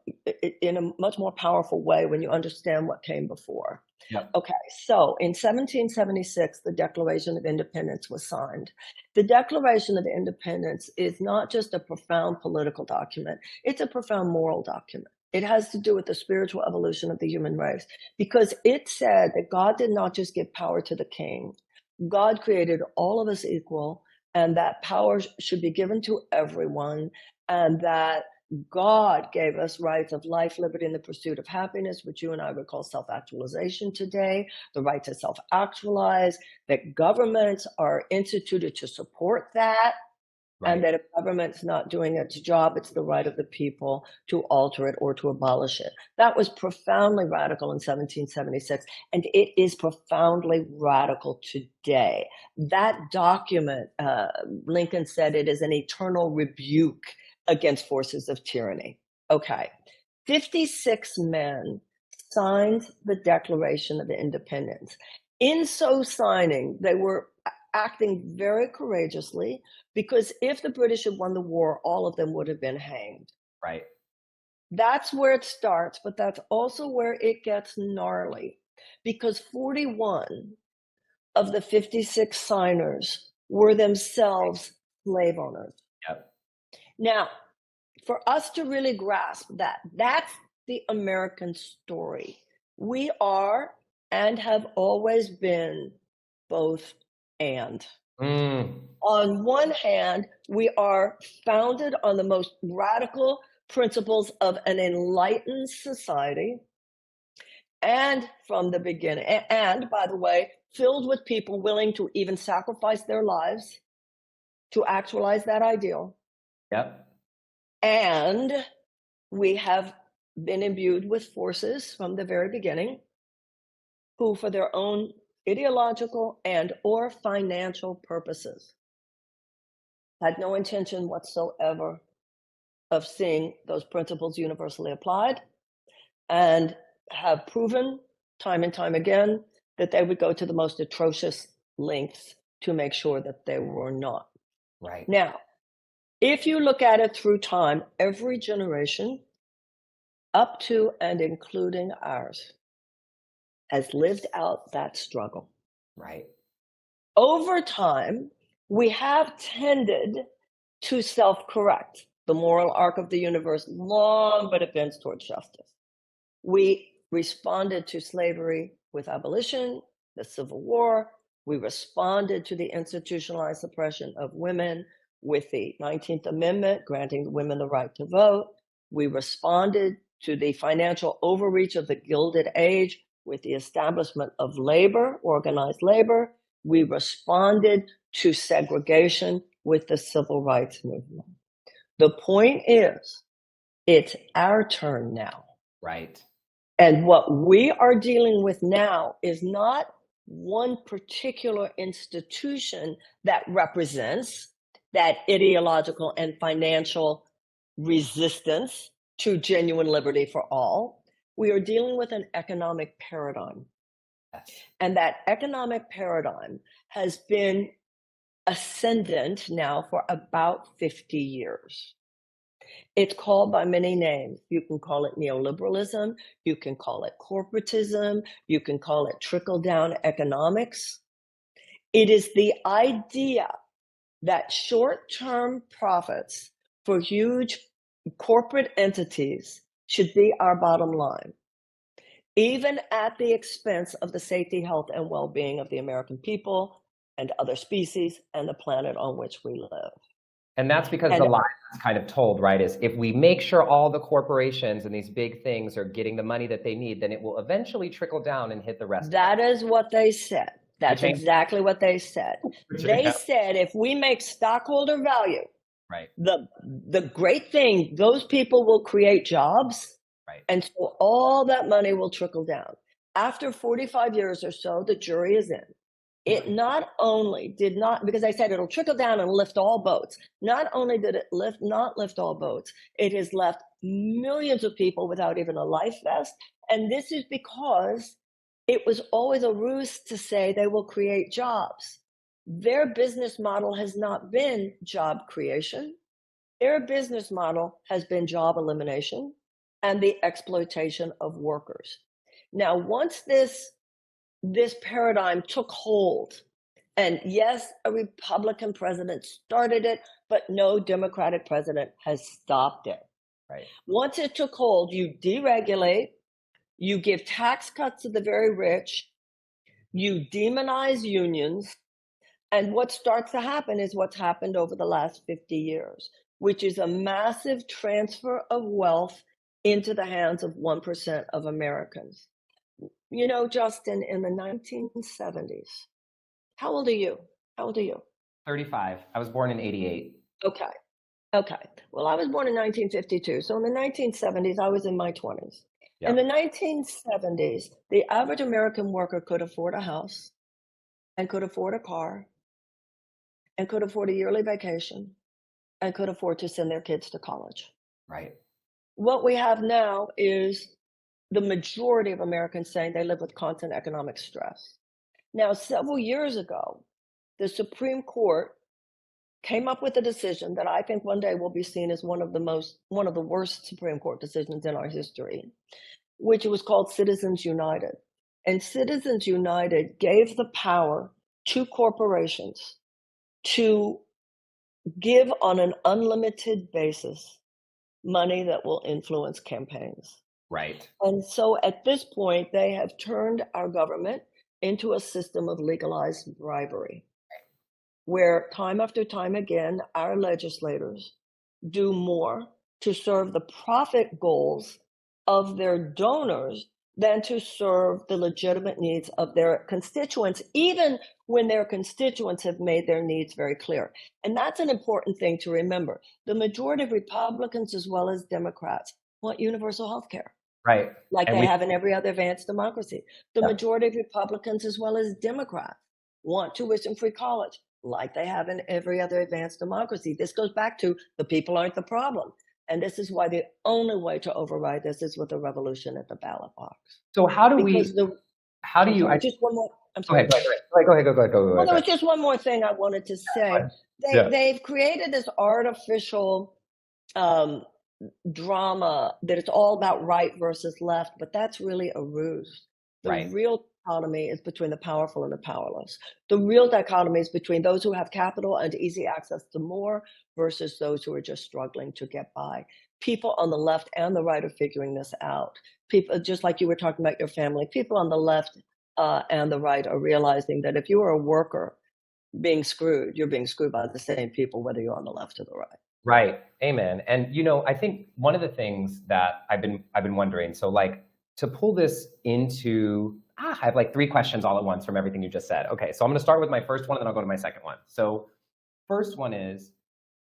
in a much more powerful way when you understand what came before.
Yep.
Okay, so in 1776, the Declaration of Independence was signed. The Declaration of Independence is not just a profound political document, it's a profound moral document. It has to do with the spiritual evolution of the human race because it said that God did not just give power to the king. God created all of us equal and that power should be given to everyone and that God gave us rights of life, liberty, and the pursuit of happiness, which you and I would call self-actualization today, the right to self-actualize, that governments are instituted to support that.
Right.
And that if government's not doing its job, it's the right of the people to alter it or to abolish it. That was profoundly radical in 1776, and it is profoundly radical today. That document, Lincoln said it is an eternal rebuke against forces of tyranny. Okay, 56 men signed the Declaration of Independence. In so signing, they were acting very courageously because if the British had won the war, all of them would have been hanged.
Right.
That's where it starts, but that's also where it gets gnarly because 41 of the 56 signers were themselves slave owners.
Yep.
Now, for us to really grasp that, that's the American story. We are and have always been both and. On one hand, we are founded on the most radical principles of an enlightened society. And from the beginning, and by the way, filled with people willing to even sacrifice their lives to actualize that ideal.
Yep.
And we have been imbued with forces from the very beginning who, for their own ideological and or financial purposes, had no intention whatsoever of seeing those principles universally applied and have proven time and time again that they would go to the most atrocious lengths to make sure that they were not.
Right.
Now, if you look at it through time, every generation up to and including ours has lived out that struggle.
Right.
Over time, we have tended to self-correct. The moral arc of the universe, long, but it bends towards justice. We responded to slavery with abolition, the Civil War. We responded to the institutionalized suppression of women with the 19th Amendment, granting women the right to vote. We responded to the financial overreach of the Gilded Age with the establishment of labor, organized labor. We responded to segregation with the civil rights movement. The point is, it's our turn now.
Right.
And what we are dealing with now is not one particular institution that represents that ideological and financial resistance to genuine liberty for all. We are dealing with an economic paradigm.
Yes.
And that economic paradigm has been ascendant now for about 50 years. It's called by many names. You can call it neoliberalism, you can call it corporatism, you can call it trickle-down economics. It is the idea that short-term profits for huge corporate entities should be our bottom line, even at the expense of the safety, health, and well-being of the American people and other species and the planet on which we live.
And that's because
And
the lie that's kind of told, right, is if we make sure all the corporations and these big things are getting the money that they need, then it will eventually trickle down and hit the rest of us.
that is what they said. That's
Which ain't-
exactly what they said.
Which
They
ain't-
said if we make stockholder value
Right,
the great thing, those people will create jobs,
right.
and so all that money will trickle down. After 45 years or so, the jury is in. It not only did not, because I said it'll trickle down and lift all boats. Not only did it not lift all boats, it has left millions of people without even a life vest. And this is because it was always a ruse to say they will create jobs. Their business model has not been job creation. Their business model has been job elimination and the exploitation of workers. Now, once this paradigm took hold, and yes, a Republican president started it, but no Democratic president has stopped it.
Right.
Once it took hold, you deregulate, you give tax cuts to the very rich, you demonize unions, and what starts to happen is what's happened over the last 50 years, which is a massive transfer of wealth into the hands of 1% of Americans. You know, Justin, in the 1970s, how old are you? How old are you?
35. I was born in 88.
Okay. Well, I was born in 1952. So in the 1970s, I was in my 20s.
Yeah.
In the 1970s, the average American worker could afford a house and could afford a car and could afford a yearly vacation and could afford to send their kids to college.
Right.
What we have now is the majority of Americans saying they live with constant economic stress. Now, several years ago, the Supreme Court came up with a decision that I think one day will be seen as one of the worst Supreme Court decisions in our history, which was called Citizens United. And Citizens United gave the power to corporations to give on an unlimited basis money that will influence campaigns.
Right.
And so at this point, they have turned our government into a system of legalized bribery, where time after time again, our legislators do more to serve the profit goals of their donors than to serve the legitimate needs of their constituents, even when their constituents have made their needs very clear. And that's an important thing to remember. The majority of Republicans as well as Democrats want universal health care,
Right.
like
And
they
we-
have in every other advanced democracy. The
Yeah.
majority of Republicans as well as Democrats want tuition-free college, like they have in every other advanced democracy. This goes back to the people aren't the problem. And this is why the only way to override this is with a revolution at the ballot box.
So how do we,
Because
how do
I'm
you,
sorry,
I,
just one more. I'm
go
sorry.
ahead, go ahead.
Well, there was just one more thing I wanted to say.
Yeah.
They've created this artificial drama that it's all about right versus left, but that's really a ruse. The
Right.
real dichotomy is between the powerful and the powerless. The real dichotomy is between those who have capital and easy access to more versus those who are just struggling to get by. People on the left and the right are figuring this out. People, just like you were talking about your family, people on the left and the right are realizing that if you are a worker being screwed, you're being screwed by the same people, whether you're on the left or the right.
Right. Amen. And you know, I think one of the things that I've been wondering, so like to pull this into, I have like 3 questions all at once from everything you just said. Okay, so I'm going to start with my first one and then I'll go to my second one. So first one is,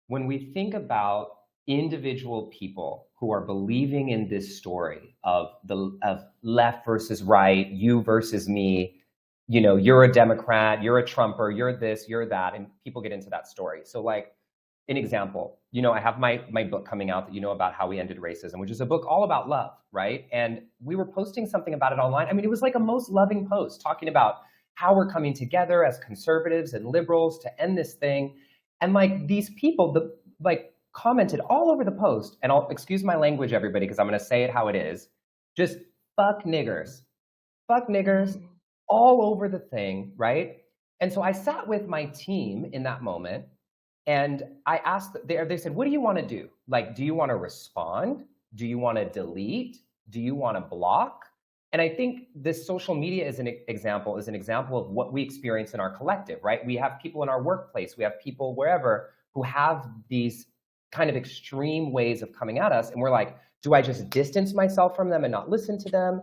when we think about individual people who are believing in this story of left versus right, you versus me, you know, you're a Democrat, you're a Trumper, you're this, you're that, and people get into that story. So like, an example, you know, I have my book coming out that you know about, How We Ended Racism, which is a book all about love, right? And we were posting something about it online. I mean, it was like a most loving post talking about how we're coming together as conservatives and liberals to end this thing. And like these people, commented all over the post, and I'll excuse my language, everybody, because I'm going to say it how it is. Just fuck niggers all over the thing, right? And so I sat with my team in that moment. And I asked, they said, what do you want to do? Like, do you want to respond? Do you want to delete? Do you want to block? And I think this social media is an example of what we experience in our collective, right? We have people in our workplace, we have people wherever who have these kind of extreme ways of coming at us. And we're like, do I just distance myself from them and not listen to them?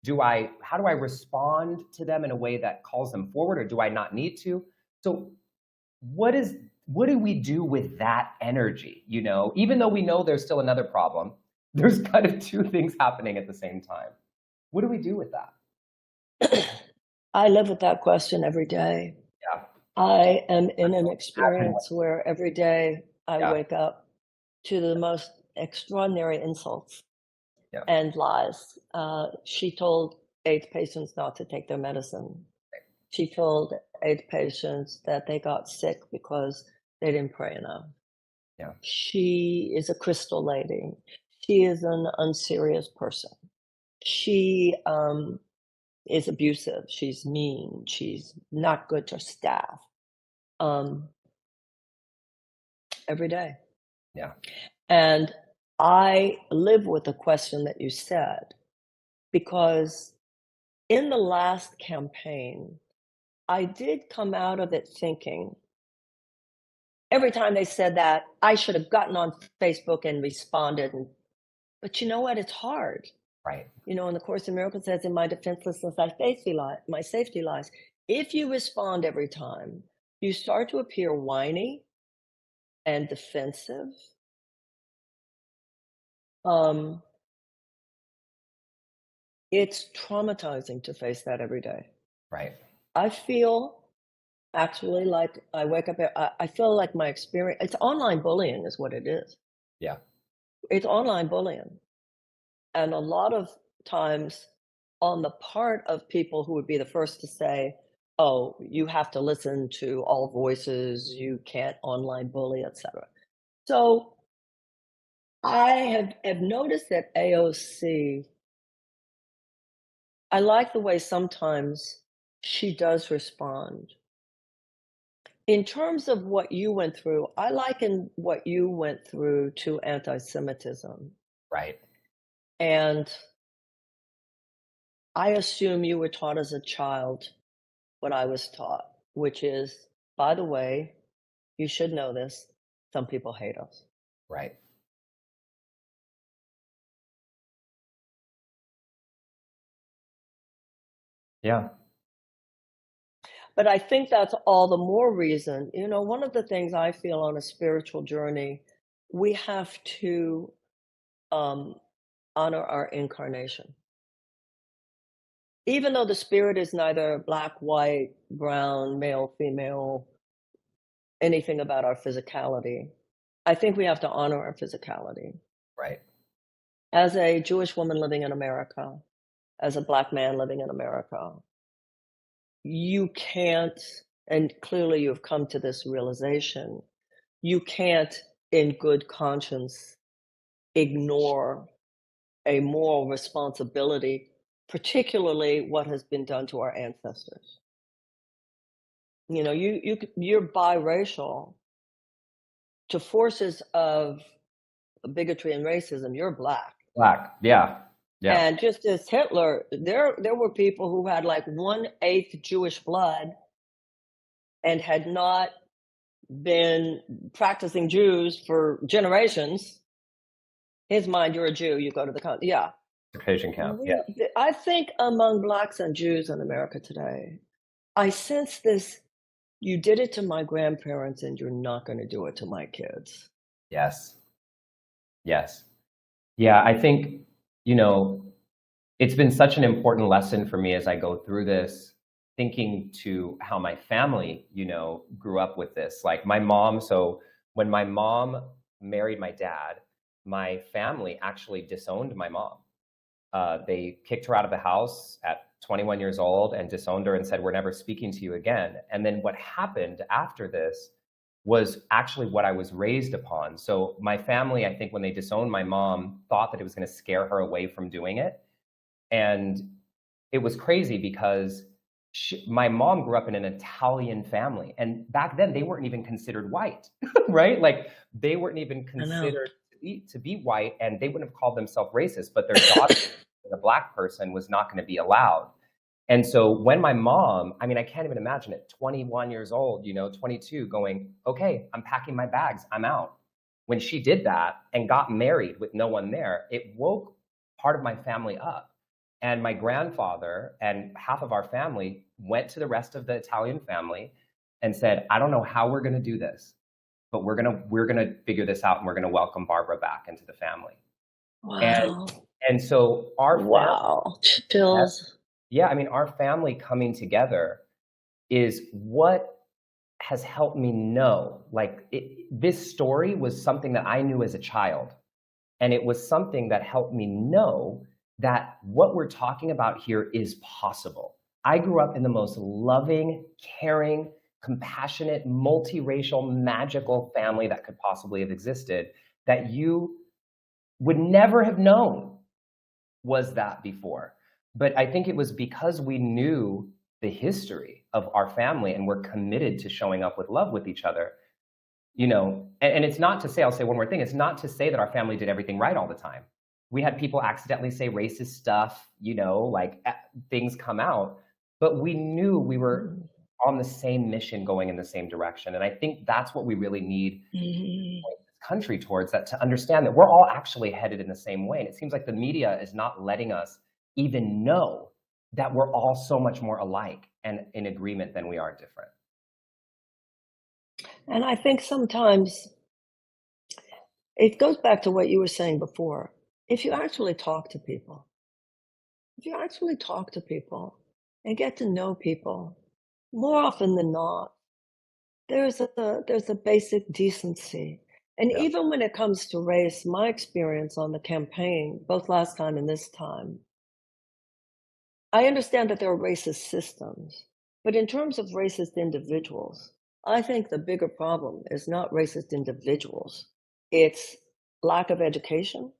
How do I respond to them in a way that calls them forward, or do I not need to? So what do we do with that energy? You know, even though we know there's still another problem, there's kind of two things happening at the same time. What do we do with that?
I live with that question every day.
Yeah.
I am in an experience where every day I wake up to the most extraordinary insults and lies. She told AIDS patients not to take their medicine. She told AIDS patients that they got sick because they didn't pray enough.
Yeah.
She is a crystal lady. She is an unserious person. She is abusive. She's mean. She's not good to staff. Every day.
Yeah.
And I live with the question that you said, because in the last campaign, I did come out of it thinking, every time they said that, I should have gotten on Facebook and responded. But you know what? It's hard.
Right.
You know, in the Course in Miracles says, in my defenselessness, my safety lies. If you respond every time, you start to appear whiny and defensive. It's traumatizing to face that every day.
Right.
I feel actually like I wake up, I feel like my experience, it's online bullying is what it is.
Yeah.
It's online bullying. And a lot of times on the part of people who would be the first to say, oh, you have to listen to all voices, you can't online bully, etc. So I have noticed that AOC, I like the way sometimes she does respond. In terms of what you went through, I liken what you went through to anti-Semitism.
Right.
And I assume you were taught as a child what I was taught, which is, by the way, you should know this, some people hate us.
Right. Yeah.
But I think that's all the more reason, you know, one of the things I feel on a spiritual journey, we have to honor our incarnation. Even though the spirit is neither black, white, brown, male, female, anything about our physicality, I think we have to honor our physicality.
Right.
As a Jewish woman living in America, as a black man living in America, you can't, and clearly you've come to this realization, you can't in good conscience ignore a moral responsibility, particularly what has been done to our ancestors. You know, you're biracial. To forces of bigotry and racism, you're black.
Black. Yeah. Yeah.
And just as Hitler, there were people who had like 1/8 Jewish blood and had not been practicing Jews for generations. His mind, you're a Jew, you go to the country. Yeah.
Occupation camp. Yeah.
I think among blacks and Jews in America today, I sense this, you did it to my grandparents and you're not going to do it to my kids.
Yes. Yes. Yeah. I think, you know, it's been such an important lesson for me as I go through this, thinking to how my family, you know, grew up with this. Like my mom, so when my mom married my dad, my family actually disowned my mom. They kicked her out of the house at 21 years old and disowned her and said, we're never speaking to you again. And then what happened after this was actually what I was raised upon. So my family, I think when they disowned my mom, thought that it was going to scare her away from doing it. And it was crazy because my mom grew up in an Italian family. And back then they weren't even considered white, right? Like they weren't even considered to be white, and they wouldn't have called themselves racist, but their daughter, a black person, was not going to be allowed. And so when my mom, I mean, I can't even imagine it, 21 years old, 22, going, okay, I'm packing my bags, I'm out. When she did that and got married with no one there, it woke part of my family up. And my grandfather and half of our family went to the rest of the Italian family and said, I don't know how we're going to do this, but we're going to figure this out, and we're going to welcome Barbara back into the family.
Wow.
And so our family,
Wow. Chills.
yeah, I mean, our family coming together is what has helped me know, like, this story was something that I knew as a child. And it was something that helped me know that what we're talking about here is possible. I grew up in the most loving, caring, compassionate, multiracial, magical family that could possibly have existed, that you would never have known was that before. But I think it was because we knew the history of our family and we're committed to showing up with love with each other, and it's not to say, I'll say one more thing, it's not to say that our family did everything right all the time. We had people accidentally say racist stuff, things come out, but we knew we were on the same mission, going in the same direction. And I think that's what we really need this country towards, that, to understand that we're all actually headed in the same way. And it seems like the media is not letting us even know that we're all so much more alike and in agreement than we are different.
And I think sometimes it goes back to what you were saying before. If you actually talk to people, and get to know people, more often than not, there's a basic decency. And
Yeah.
even when it comes to race, my experience on the campaign, both last time and this time, I understand that there are racist systems, but in terms of racist individuals, I think the bigger problem is not racist individuals. It's lack of education,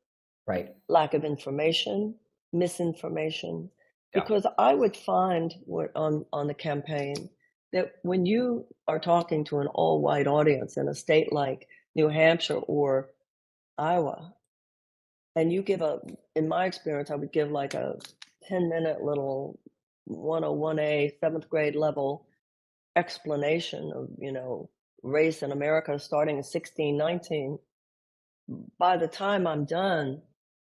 Right.
lack of information, misinformation.
Yeah.
Because I would find on the campaign that when you are talking to an all-white audience in a state like New Hampshire or Iowa, and you give in my experience, I would give like a 10-minute little 101A, 7th grade level explanation of, race in America starting in 1619. By the time I'm done,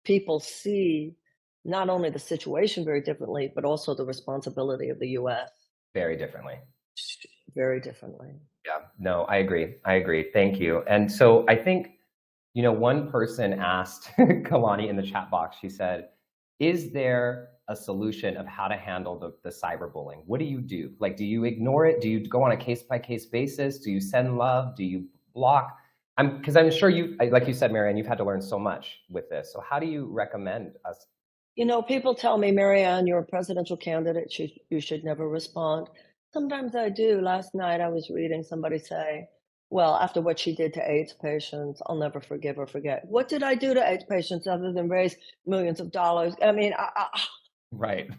people see not only the situation very differently, but also the responsibility of the US
Very differently.
very differently.
Yeah, no, I agree. Thank you. And so I think, one person asked Kalani in the chat box, she said, is there a solution of how to handle the cyberbullying? What do you do? Like, do you ignore it? Do you go on a case-by-case basis? Do you send love? Do you block? Because I'm sure like you said, Marianne, you've had to learn so much with this. So how do you recommend us?
People tell me, Marianne, you're a presidential candidate. You should never respond. Sometimes I do. Last night I was reading somebody say, well, after what she did to AIDS patients, I'll never forgive or forget. What did I do to AIDS patients other than raise millions of dollars? I mean,
Right.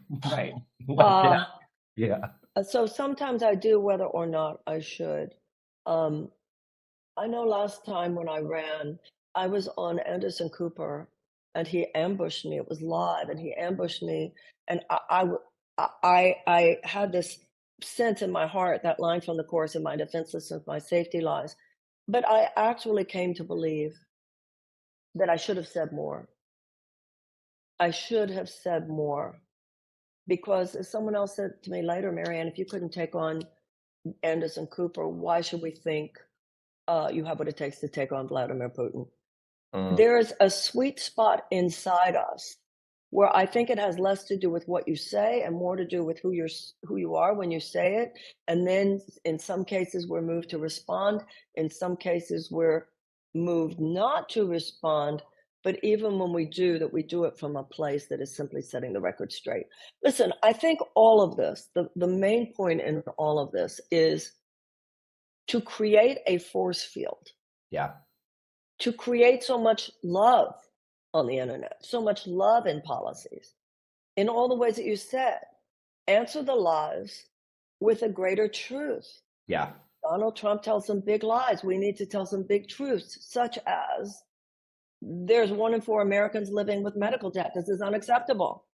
Yeah.
So sometimes I do, whether or not I should. I know last time when I ran, I was on Anderson Cooper and he ambushed me. It was live and he ambushed me. And I had this sense in my heart, that line from the chorus, in my defenselessness, my safety lies. But I actually came to believe that I should have said more. I should have said more. Because as someone else said to me later, Marianne, if you couldn't take on Anderson Cooper, why should we think you have what it takes to take on Vladimir Putin? There is a sweet spot inside us where I think it has less to do with what you say and more to do with who you are when you say it. And then in some cases we're moved to respond. In some cases we're moved not to respond. But even when we do that, we do it from a place that is simply setting the record straight. Listen, I think all of this, the main point in all of this is to create a force field.
Yeah.
To create so much love on the internet, so much love in policies, in all the ways that you said. Answer the lies with a greater truth.
Yeah.
Donald Trump tells some big lies. We need to tell some big truths, such as there's 1 in 4 Americans living with medical debt. This is unacceptable.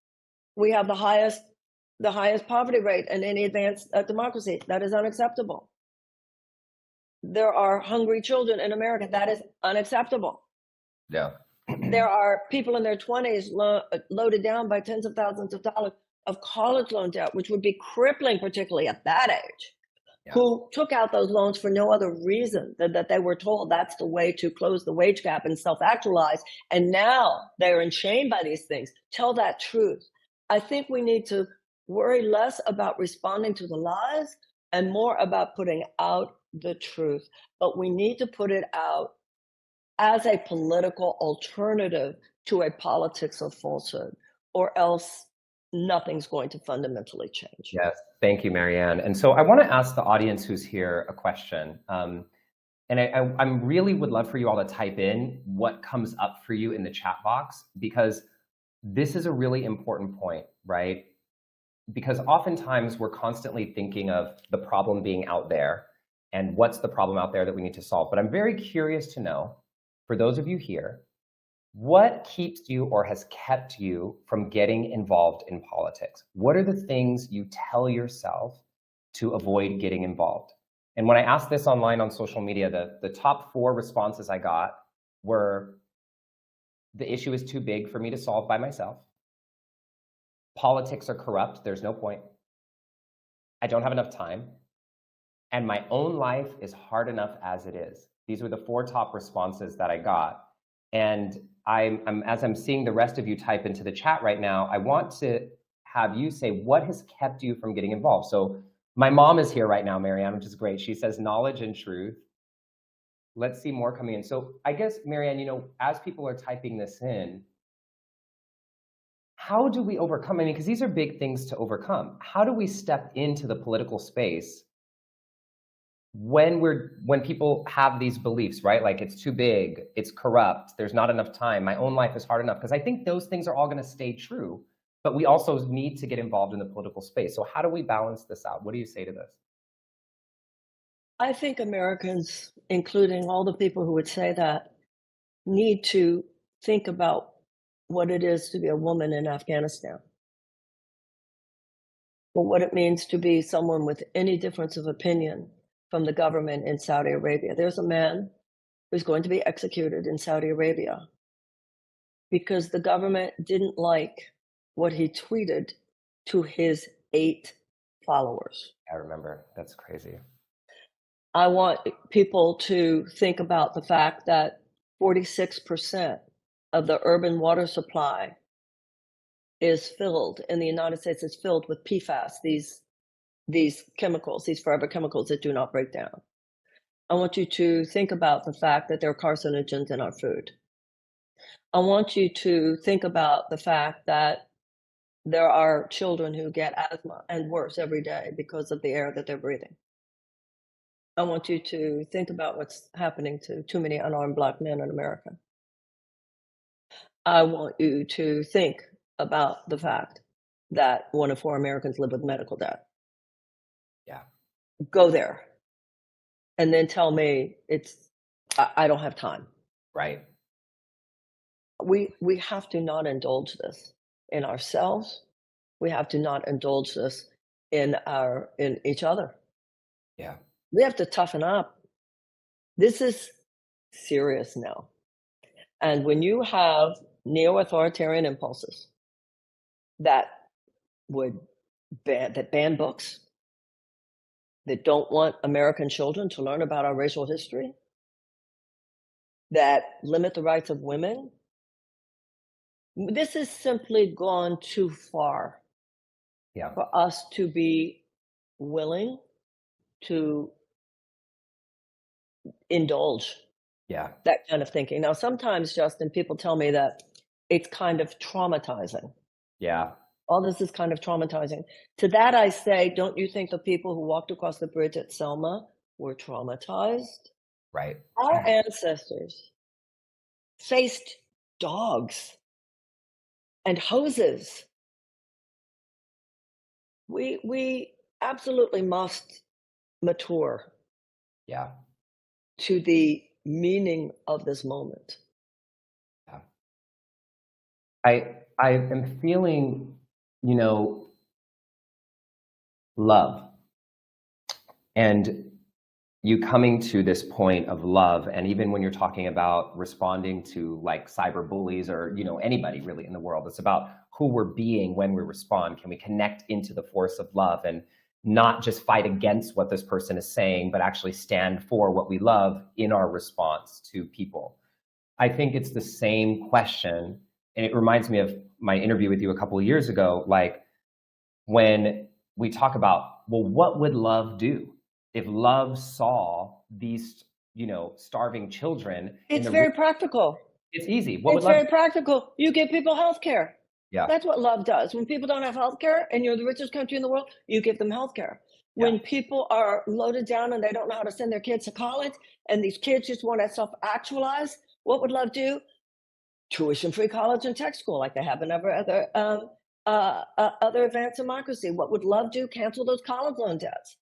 We have the highest the highest poverty rate in any advanced democracy. That is unacceptable. There are hungry children in America. That is unacceptable.
Yeah.
There are people in their 20s loaded down by tens of thousands of dollars of college loan debt, which would be crippling, particularly at that age, who took out those loans for no other reason than that they were told that's the way to close the wage gap and self-actualize. And now they're enchained by these things. Tell that truth. I think we need to worry less about responding to the lies and more about putting out the truth. But we need to put it out as a political alternative to a politics of falsehood, or else nothing's going to fundamentally change.
Yes, thank you, Marianne. And so I want to ask the audience who's here a question. And I really would love for you all to type in what comes up for you in the chat box, because this is a really important point, right? Because oftentimes we're constantly thinking of the problem being out there and what's the problem out there that we need to solve. But I'm very curious to know, for those of you here, what keeps you or has kept you from getting involved in politics? What are the things you tell yourself to avoid getting involved? And when I asked this online on social media, the top 4 responses I got were, the issue is too big for me to solve by myself. Politics are corrupt, there's no point. I don't have enough time. And my own life is hard enough as it is. These were the 4 top responses that I got. And as I'm seeing the rest of you type into the chat right now, I want to have you say, what has kept you from getting involved? So my mom is here right now, Marianne, which is great. She says knowledge and truth. Let's see more coming in. So I guess, Marianne, you know, as people are typing this in, how do we overcome? I mean, because these are big things to overcome. How do we step into the political space when people have these beliefs, right? Like, it's too big, it's corrupt, there's not enough time, my own life is hard enough? Because I think those things are all going to stay true, but we also need to get involved in the political space. So how do we balance this out? What do you say to this?
I think Americans, including all the people who would say that, need to think about what it is to be a woman in Afghanistan, or what it means to be someone with any difference of opinion from the government in Saudi Arabia. There's a man who's going to be executed in Saudi Arabia because the government didn't like what he tweeted to his 8 followers.
I remember. That's crazy.
I want people to think about the fact that 46% of the urban water supply is filled in the United States, is filled with PFAS, these chemicals, these forever chemicals that do not break down. I want you to think about the fact that there are carcinogens in our food. I want you to think about the fact that there are children who get asthma and worse every day because of the air that they're breathing. I want you to think about what's happening to too many unarmed Black men in America. I want you to think about the fact that 1 in 4 Americans live with medical debt.
Yeah.
Go there. And then tell me I don't have time.
Right.
We have to not indulge this in ourselves. We have to not indulge this in each other.
Yeah.
We have to toughen up. This is serious now. And when you have neo-authoritarian impulses that ban books, that don't want American children to learn about our racial history, that limit the rights of women, this has simply gone too far for us to be willing to indulge that kind of thinking. Now, sometimes, Justin, people tell me that it's kind of traumatizing.
Yeah.
All this is kind of traumatizing. To that I say, don't you think the people who walked across the bridge at Selma were traumatized?
Right.
Our ancestors faced dogs and hoses. We absolutely must mature to the meaning of this moment.
Yeah. I am feeling, you know, love. And you coming to this point of love, and even when you're talking about responding to like cyber bullies or, you know, anybody really in the world, it's about who we're being when we respond. Can we connect into the force of love and not just fight against what this person is saying, but actually stand for what we love in our response to people? I think it's the same question. And it reminds me of my interview with you a couple of years ago, like when we talk about, well, what would love do? If love saw these, you know, starving children,
It's very practical.
it's easy. What would
It's
love?
very practical. You give people health care.
Yeah,
That's what love does. When people don't have health care and you're the richest country in the world, you give them health care. When
Yeah.
people are loaded down and they don't know how to send their kids to college, and these kids just want to self-actualize, what would love do? Tuition-free college and tech school like they have in every other advanced democracy. What would love do? Cancel those college loan debts.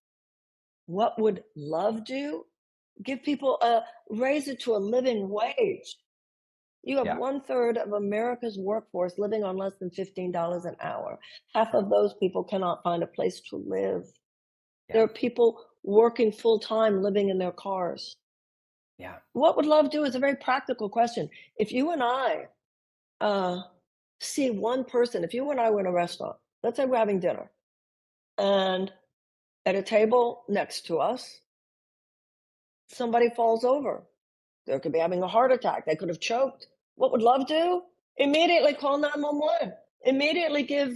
What would love do? Give people raise it to a living wage. You have
Yeah.
1/3 of America's workforce living on less than $15 an hour. Half of those people cannot find a place to live. There are people working full time, living in their cars.
Yeah.
What would love do is a very practical question. If you and I see one person, if you and I were in a restaurant, let's say we're having dinner, and at a table next to us, somebody falls over. They could be having a heart attack. They could have choked. What would love do? Immediately call 911. Immediately give,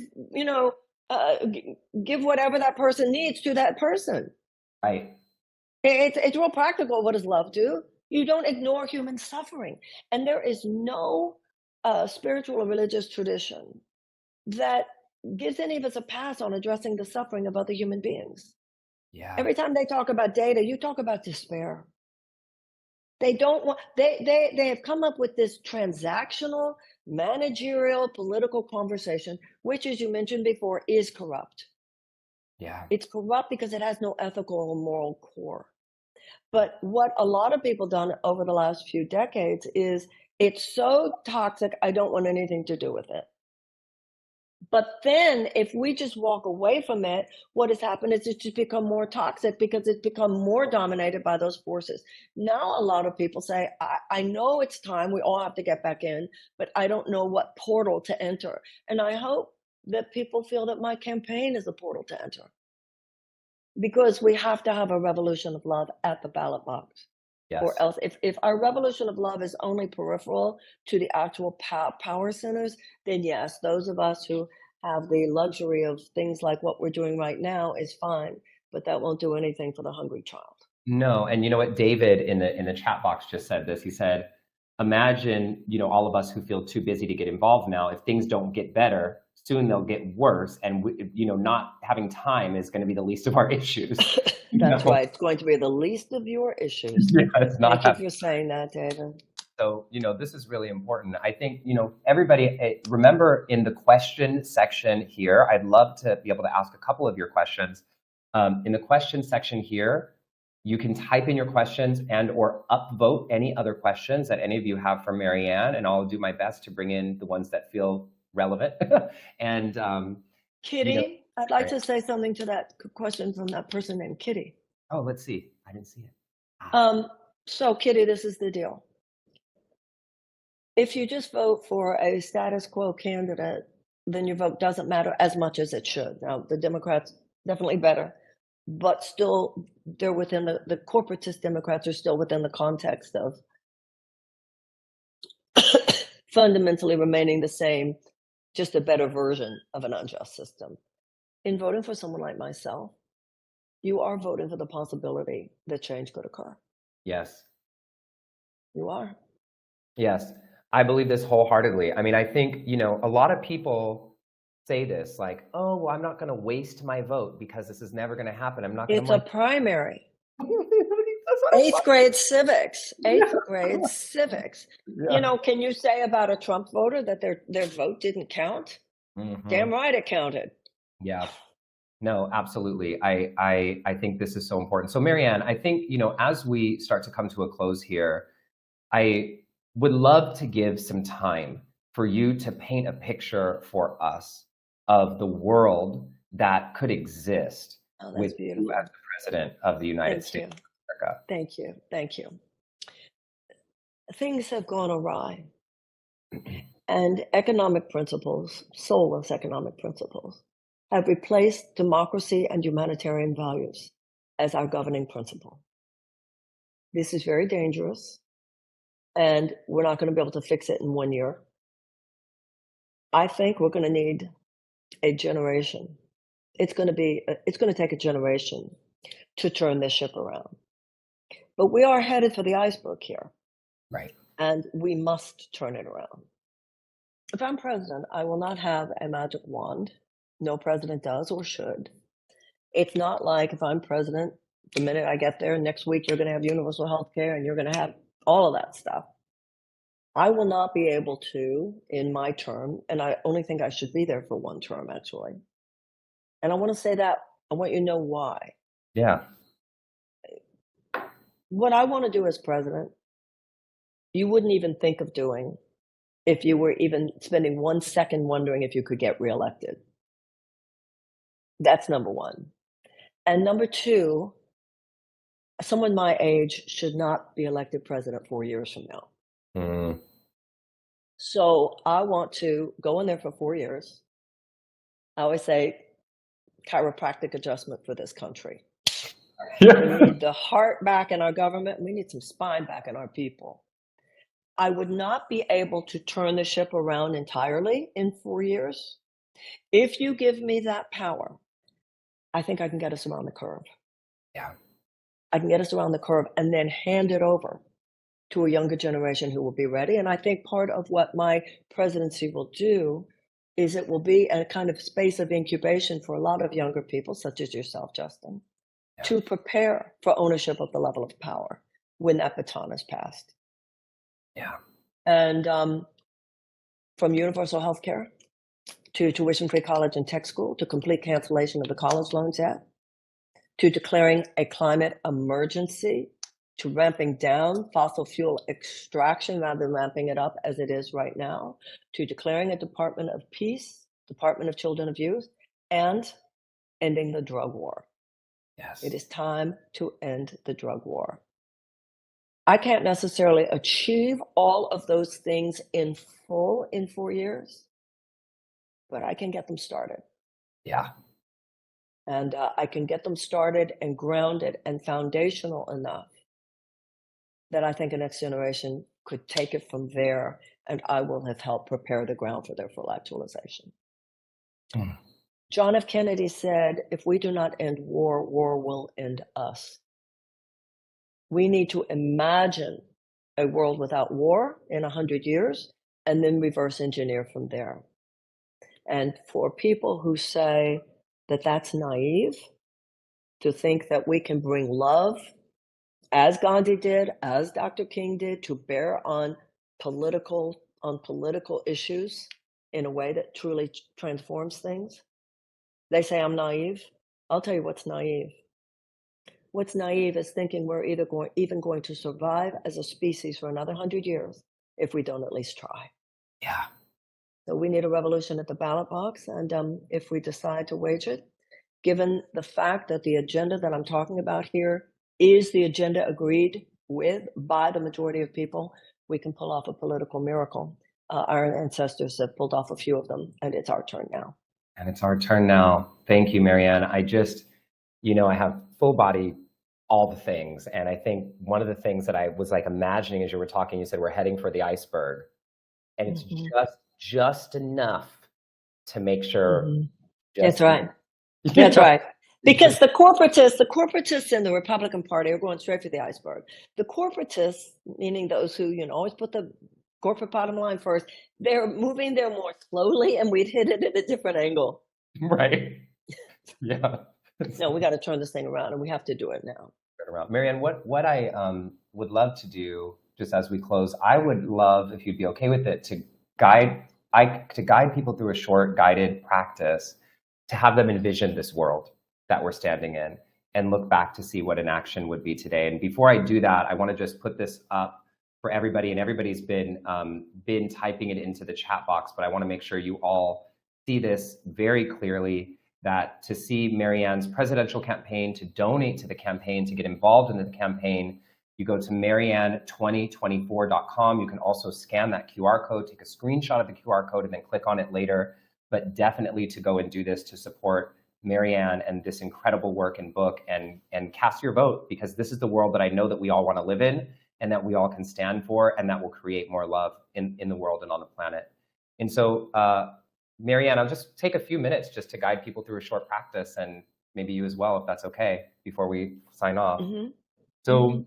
give whatever that person needs to that person.
Right.
It's real practical. What does love do? You don't ignore human suffering. And there is no spiritual or religious tradition that gives any of us a pass on addressing the suffering of other human beings.
Yeah.
Every time they talk about data, you talk about despair. They don't want, they have come up with this transactional, managerial, political conversation, which, as you mentioned before, is corrupt.
Yeah.
It's corrupt because it has no ethical or moral core. But what a lot of people done over the last few decades is it's so toxic, I don't want anything to do with it. But then if we just walk away from it, what has happened is it's just become more toxic because it's become more dominated by those forces. Now, a lot of people say, I know it's time, we all have to get back in, but I don't know what portal to enter. And I hope that people feel that my campaign is a portal to enter. Because we have to have a revolution of love at the ballot box.
Yes.
Or else, if our revolution of love is only peripheral to the actual power centers, then yes, those of us who have the luxury of things like what we're doing right now is fine, but that won't do anything for the hungry child.
No, and you know what? David in the chat box just said this. He said, "Imagine, all of us who feel too busy to get involved now. If things don't get better, soon they'll get worse, and not having time is going to be the least of our issues."
That's right. It's going to be the least of your issues.
Yeah, it's not.
Thank you for saying that, David.
So, this is really important. I think, everybody, remember in the question section here, I'd love to be able to ask a couple of your questions. In the question section here, you can type in your questions and or upvote any other questions that any of you have for Marianne, and I'll do my best to bring in the ones that feel relevant. And
Kitty, I'd like to say something to that question from that person named Kitty.
Oh, let's see. I didn't see it.
So Kitty, this is the deal. If you just vote for a status quo candidate, then your vote doesn't matter as much as it should. Now, the Democrats definitely better, but still they're within the corporatist Democrats are still within the context of fundamentally remaining the same, just a better version of an unjust system. In voting for someone like myself, you are voting for the possibility that change could occur.
Yes.
You are.
Yes. I believe this wholeheartedly. I mean, I think, a lot of people say this like, oh, well, I'm not going to waste my vote because this is never going to happen. I'm not going to.
It's a primary. Eighth grade civics.
Yeah.
Can you say about a Trump voter that their vote didn't count?
Mhm.
Damn right it counted.
Yeah. No, absolutely. I think this is so important. So Marianne, I think, as we start to come to a close here, I would love to give some time for you to paint a picture for us of the world that could exist
Oh,
with
that's
you
beautiful.
as the President of the United
Thank
States
you.
of America.
Thank you. Thank you. Things have gone awry, and economic principles, soulless economic principles, have replaced democracy and humanitarian values as our governing principle. This is very dangerous, and we're not going to be able to fix it in 1 year. I think we're going to need a generation. It's going to take a generation to turn this ship around. But we are headed for the iceberg here,
Right.
and we must turn it around. If I'm president, I will not have a magic wand. No president does or should. It's not like if I'm president, the minute I get there, next week you're going to have universal health care and you're going to have all of that stuff. I will not be able to in my term, and I only think I should be there for 1 term, actually. And I want to say that, I want you to know why.
Yeah.
What I want to do as president, you wouldn't even think of doing if you were even spending 1 second wondering if you could get reelected. That's number one. And number two, someone my age should not be elected president 4 years from now.
Mm.
So I want to go in there for 4 years. I always say chiropractic adjustment for this country. We need the heart back in our government. We need some spine back in our people. I would not be able to turn the ship around entirely in 4 years. If you give me that power, I think I can get us around the curve.
Yeah.
I can get us around the curve and then hand it over to a younger generation who will be ready. And I think part of what my presidency will do is it will be a kind of space of incubation for a lot of younger people, such as yourself, Justin, to prepare for ownership of the level of power when that baton is passed.
Yeah.
And from universal health care to tuition-free college and tech school to complete cancellation of the college loan debt to declaring a climate emergency to ramping down fossil fuel extraction rather than ramping it up as it is right now, to declaring a Department of Peace, Department of Children and Youth, and ending the drug war.
Yes.
It is time to end the drug war. I can't necessarily achieve all of those things in full in 4 years, but I can get them started.
Yeah.
And I can get them started and grounded and foundational enough that I think the next generation could take it from there, and I will have helped prepare the ground for their full actualization.
Mm.
John F. Kennedy said, if we do not end war, war will end us. We need to imagine a world without war in 100 years and then reverse engineer from there. And for people who say that that's naive, to think that we can bring love, as Gandhi did, as Dr. King did, to bear on political issues in a way that truly transforms things. They say I'm naive. I'll tell you what's naive. What's naive is thinking we're even going to survive as a species for another 100 years if we don't at least try.
Yeah.
So we need a revolution at the ballot box, and if we decide to wage it, given the fact that the agenda that I'm talking about here is the agenda agreed with by the majority of people, we can pull off a political miracle. Our ancestors have pulled off a few of them, and it's our turn now.
And it's our turn now. Thank you, Marianne. I just, I have full body, all the things. And I think one of the things that I was like imagining as you were talking, you said we're heading for the iceberg. And it's just enough to make sure.
That's right. That's right. Because the corporatists in the Republican Party are going straight for the iceberg. The corporatists, meaning those who, always put the corporate bottom line first, they're moving there more slowly, and we'd hit it at a different angle.
Right. Yeah.
No, we got to turn this thing around, and we have to do it now.
Marianne, what I would love to do, just as we close, I would love, if you'd be okay with it, to guide people through a short guided practice to have them envision this world that we're standing in and look back to see what an action would be today. And before I do that, I want to just put this up for everybody, and everybody's been typing it into the chat box, but I want to make sure you all see this very clearly. that to see Marianne's presidential campaign, to donate to the campaign, to get involved in the campaign, you go to marianne2024.com. You can also scan that QR code, take a screenshot of the QR code, and then click on it later. But definitely to go and do this to support Marianne and this incredible work and book, and cast your vote, because this is the world that I know that we all want to live in and that we all can stand for, and that will create more love in the world and on the planet. And so, Marianne, I'll just take a few minutes just to guide people through a short practice, and maybe you as well, if that's okay, before we sign off. So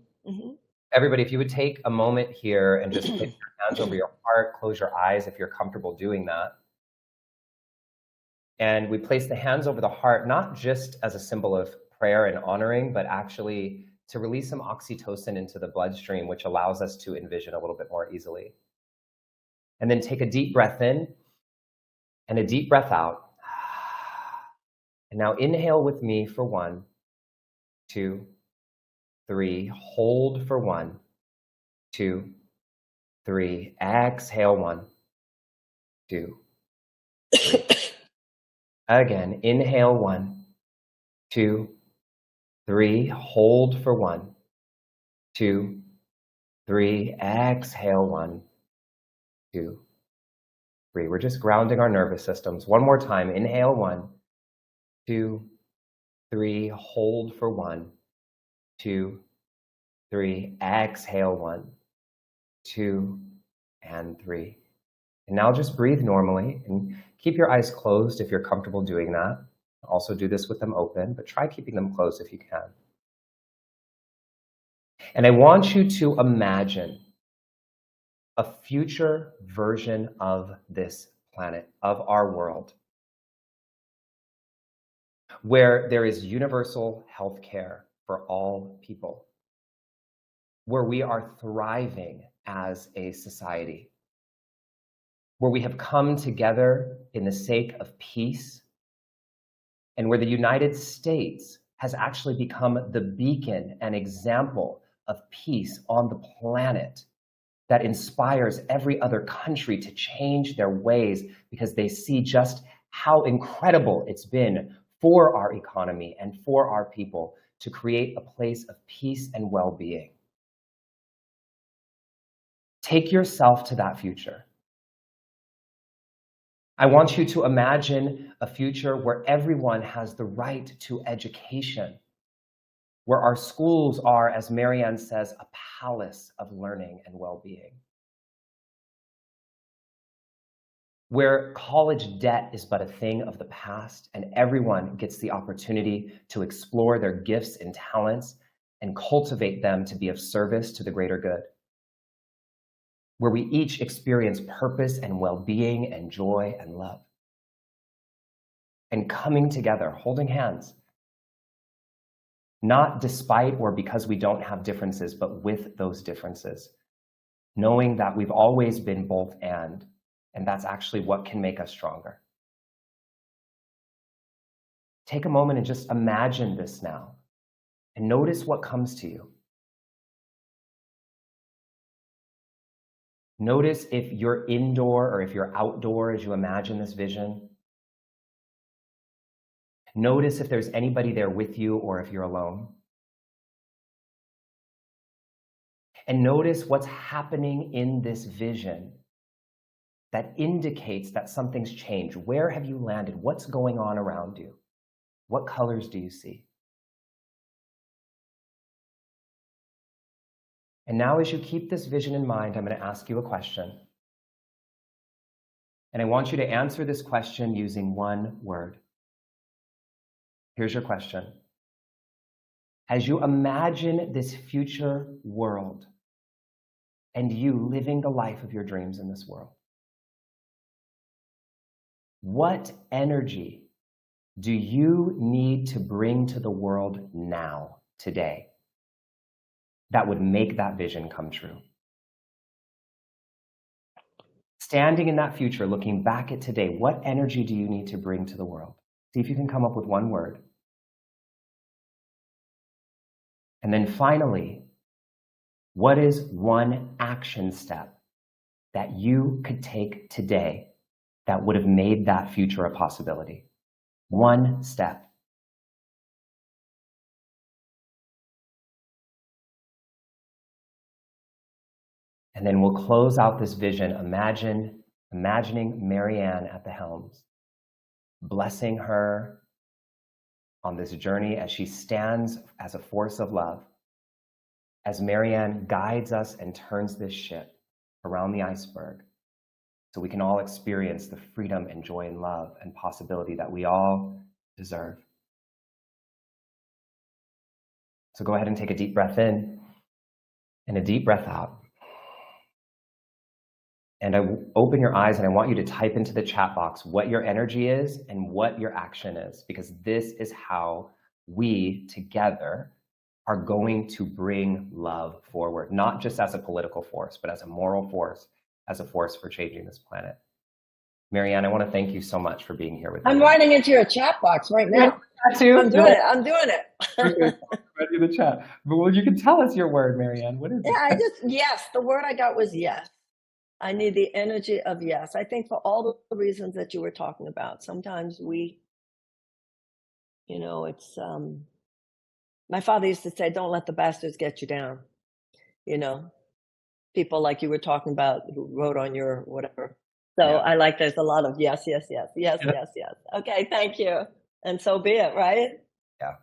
everybody, if you would take a moment here and just place your hands over your heart, close your eyes if you're comfortable doing that. And we place the hands over the heart, not just as a symbol of prayer and honoring, but actually to release some oxytocin into the bloodstream, which allows us to envision a little bit more easily. And then take a deep breath in and a deep breath out. And now inhale with me for 1, 2, 3. Hold for 1, 2, 3. Exhale 1, 2, 3. Again, inhale 1, 2, 3. Hold for 1, 2, 3. Exhale 1, 2, 3. We're just grounding our nervous systems. One more time. Inhale 1, 2, 3. Hold for 1, 2, 3. Exhale 1, 2, and 3. And now just breathe normally and keep your eyes closed if you're comfortable doing that. Also do this with them open, but try keeping them closed if you can. And I want you to imagine a future version of this planet, of our world, where there is universal health care for all people, where we are thriving as a society, where we have come together in the sake of peace, and where the United States has actually become the beacon and example of peace on the planet that inspires every other country to change their ways, because they see just how incredible it's been for our economy and for our people to create a place of peace and well-being. Take yourself to that future. I want you to imagine a future where everyone has the right to education, where our schools are, as Marianne says, a palace of learning and well-being, where college debt is but a thing of the past and everyone gets the opportunity to explore their gifts and talents and cultivate them to be of service to the greater good, where we each experience purpose and well-being and joy and love, and coming together, holding hands, not despite or because we don't have differences, but with those differences, knowing that we've always been both and that's actually what can make us stronger. Take a moment and just imagine this now, and notice what comes to you. Notice if you're indoor or if you're outdoor as you imagine this vision. Notice if there's anybody there with you or if you're alone. And notice what's happening in this vision that indicates that something's changed. Where have you landed? What's going on around you? What colors do you see? And now, as you keep this vision in mind, I'm going to ask you a question. And I want you to answer this question using one word. Here's your question. As you imagine this future world and you living the life of your dreams in this world, what energy do you need to bring to the world now, today, that would make that vision come true? Standing in that future, looking back at today, what energy do you need to bring to the world? See if you can come up with one word. And then finally, what is one action step that you could take today that would have made that future a possibility? One step. And then we'll close out this vision, imagining Marianne at the helms, blessing her on this journey as she stands as a force of love, as Marianne guides us and turns this ship around the iceberg so we can all experience the freedom and joy and love and possibility that we all deserve. So go ahead and take a deep breath in and a deep breath out. And open your eyes and I want you to type into the chat box what your energy is and what your action is, because this is how we together are going to bring love forward, not just as a political force, but as a moral force, as a force for changing this planet. Marianne, I want to thank you so much for being here with me.
I'm writing into your chat box right now.
That too?
I'm doing it.
Okay, right in the chat. But well, you can tell us your word, Marianne. What is it?
Yeah, yes. The word I got was yes. I need the energy of yes. I think for all the reasons that you were talking about, sometimes we, it's, my father used to say, don't let the bastards get you down. People like you were talking about who wrote on your whatever. So yeah. I like, there's a lot of yes. Okay, thank you. And so be it, right?
Yeah.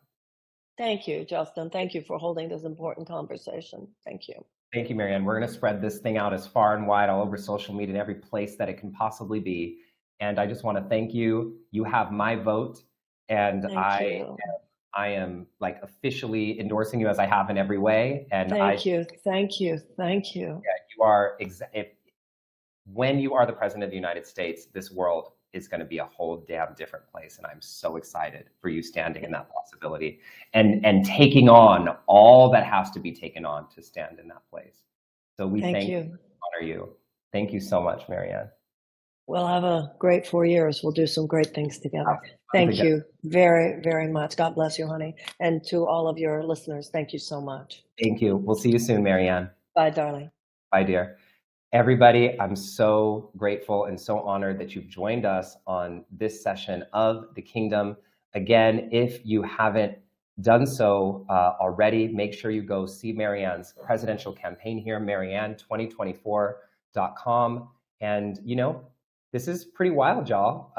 Thank you, Justin. Thank you for holding this important conversation. Thank you.
Thank you, Marianne. We're going to spread this thing out as far and wide all over social media and every place that it can possibly be. And I just want to thank you. You have my vote. And I am like officially endorsing you as I have in every way. And
Thank you.
Yeah, you are, when you are the president of the United States, this world is going to be a whole damn different place. And I'm so excited for you standing in that possibility and taking on all that has to be taken on to stand in that place. So we thank you, honor you. Thank you so much, Marianne.
We'll have a great 4 years. We'll do some great things together. Thank you very, very much. God bless you, honey. And to all of your listeners, thank you so much.
Thank you. We'll see you soon, Marianne.
Bye, darling.
Bye, dear. Everybody, I'm so grateful and so honored that you've joined us on this session of The Kingdom. Again, if you haven't done so already, make sure you go see Marianne's presidential campaign here, marianne2024.com. And, this is pretty wild, y'all.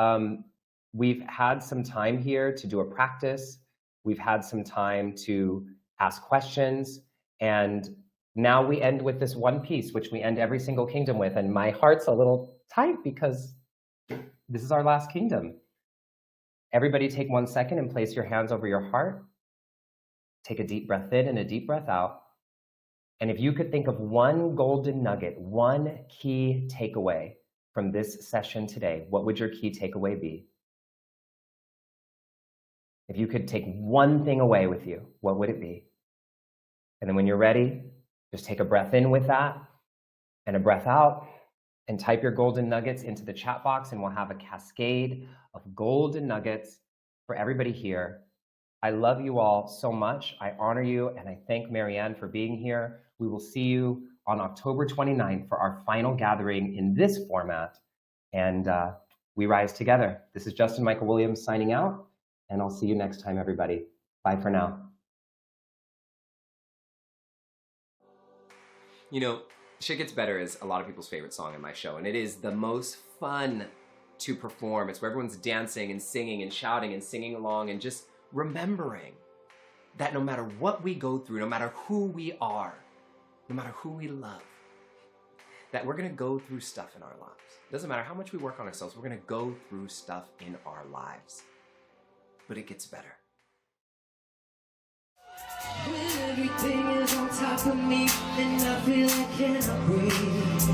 We've had some time here to do a practice. We've had some time to ask questions. And now we end with this one piece, which we end every single kingdom with. And my heart's a little tight because this is our last kingdom. Everybody take 1 second and place your hands over your heart. Take a deep breath in and a deep breath out. And if you could think of one golden nugget, one key takeaway from this session today, what would your key takeaway be? If you could take one thing away with you, what would it be? And then when you're ready, just take a breath in with that and a breath out and type your golden nuggets into the chat box, and we'll have a cascade of golden nuggets for everybody here. I love you all so much. I honor you, and I thank Marianne for being here. We will see you on October 29th for our final gathering in this format, and we rise together. This is Justin Michael Williams signing out, and I'll see you next time, everybody. Bye for now. Shit Gets Better is a lot of people's favorite song in my show, and it is the most fun to perform. It's where everyone's dancing and singing and shouting and singing along and just remembering that no matter what we go through, no matter who we are, no matter who we love, that we're going to go through stuff in our lives. It doesn't matter how much we work on ourselves, we're going to go through stuff in our lives. But it gets better.
When everything is on top of me and I feel I cannot breathe,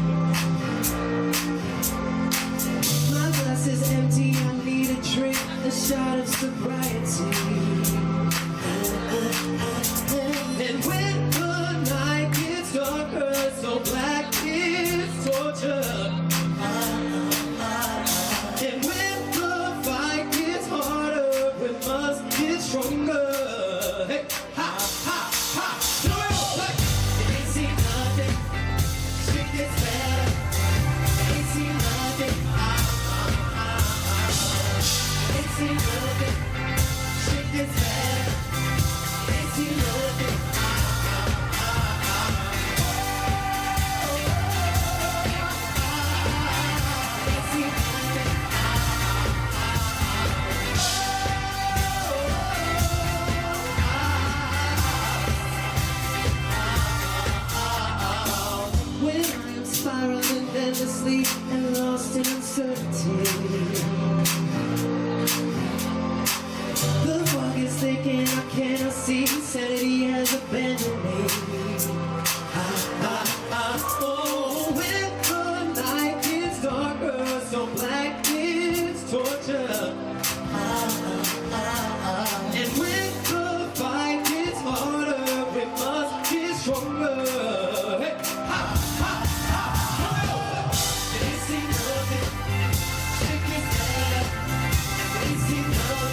my glass is empty, I need a drink, a shot of sobriety. And when the night gets darker, so black is torture. And when the fight gets harder, we must get stronger. Hey, ha, ha, ha. No, it ain't seen nothing. Shit gets better. Ain't seen nothing. Ain't seen nothing.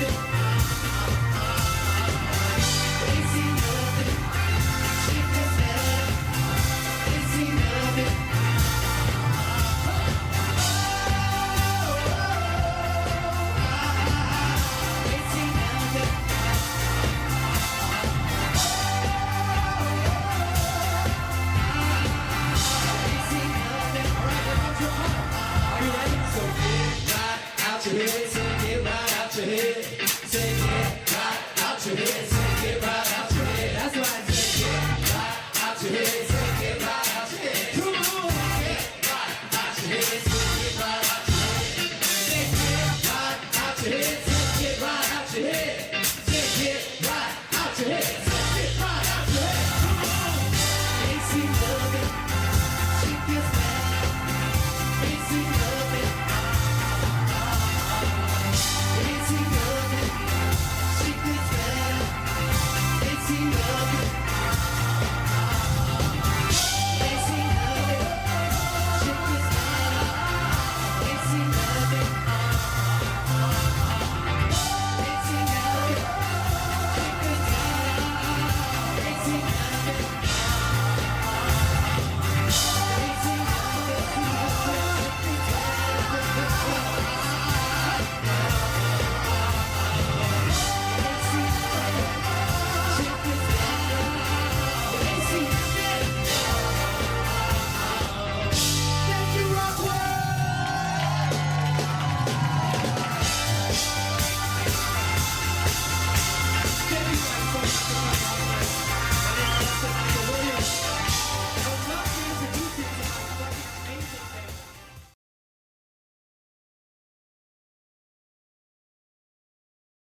nothing.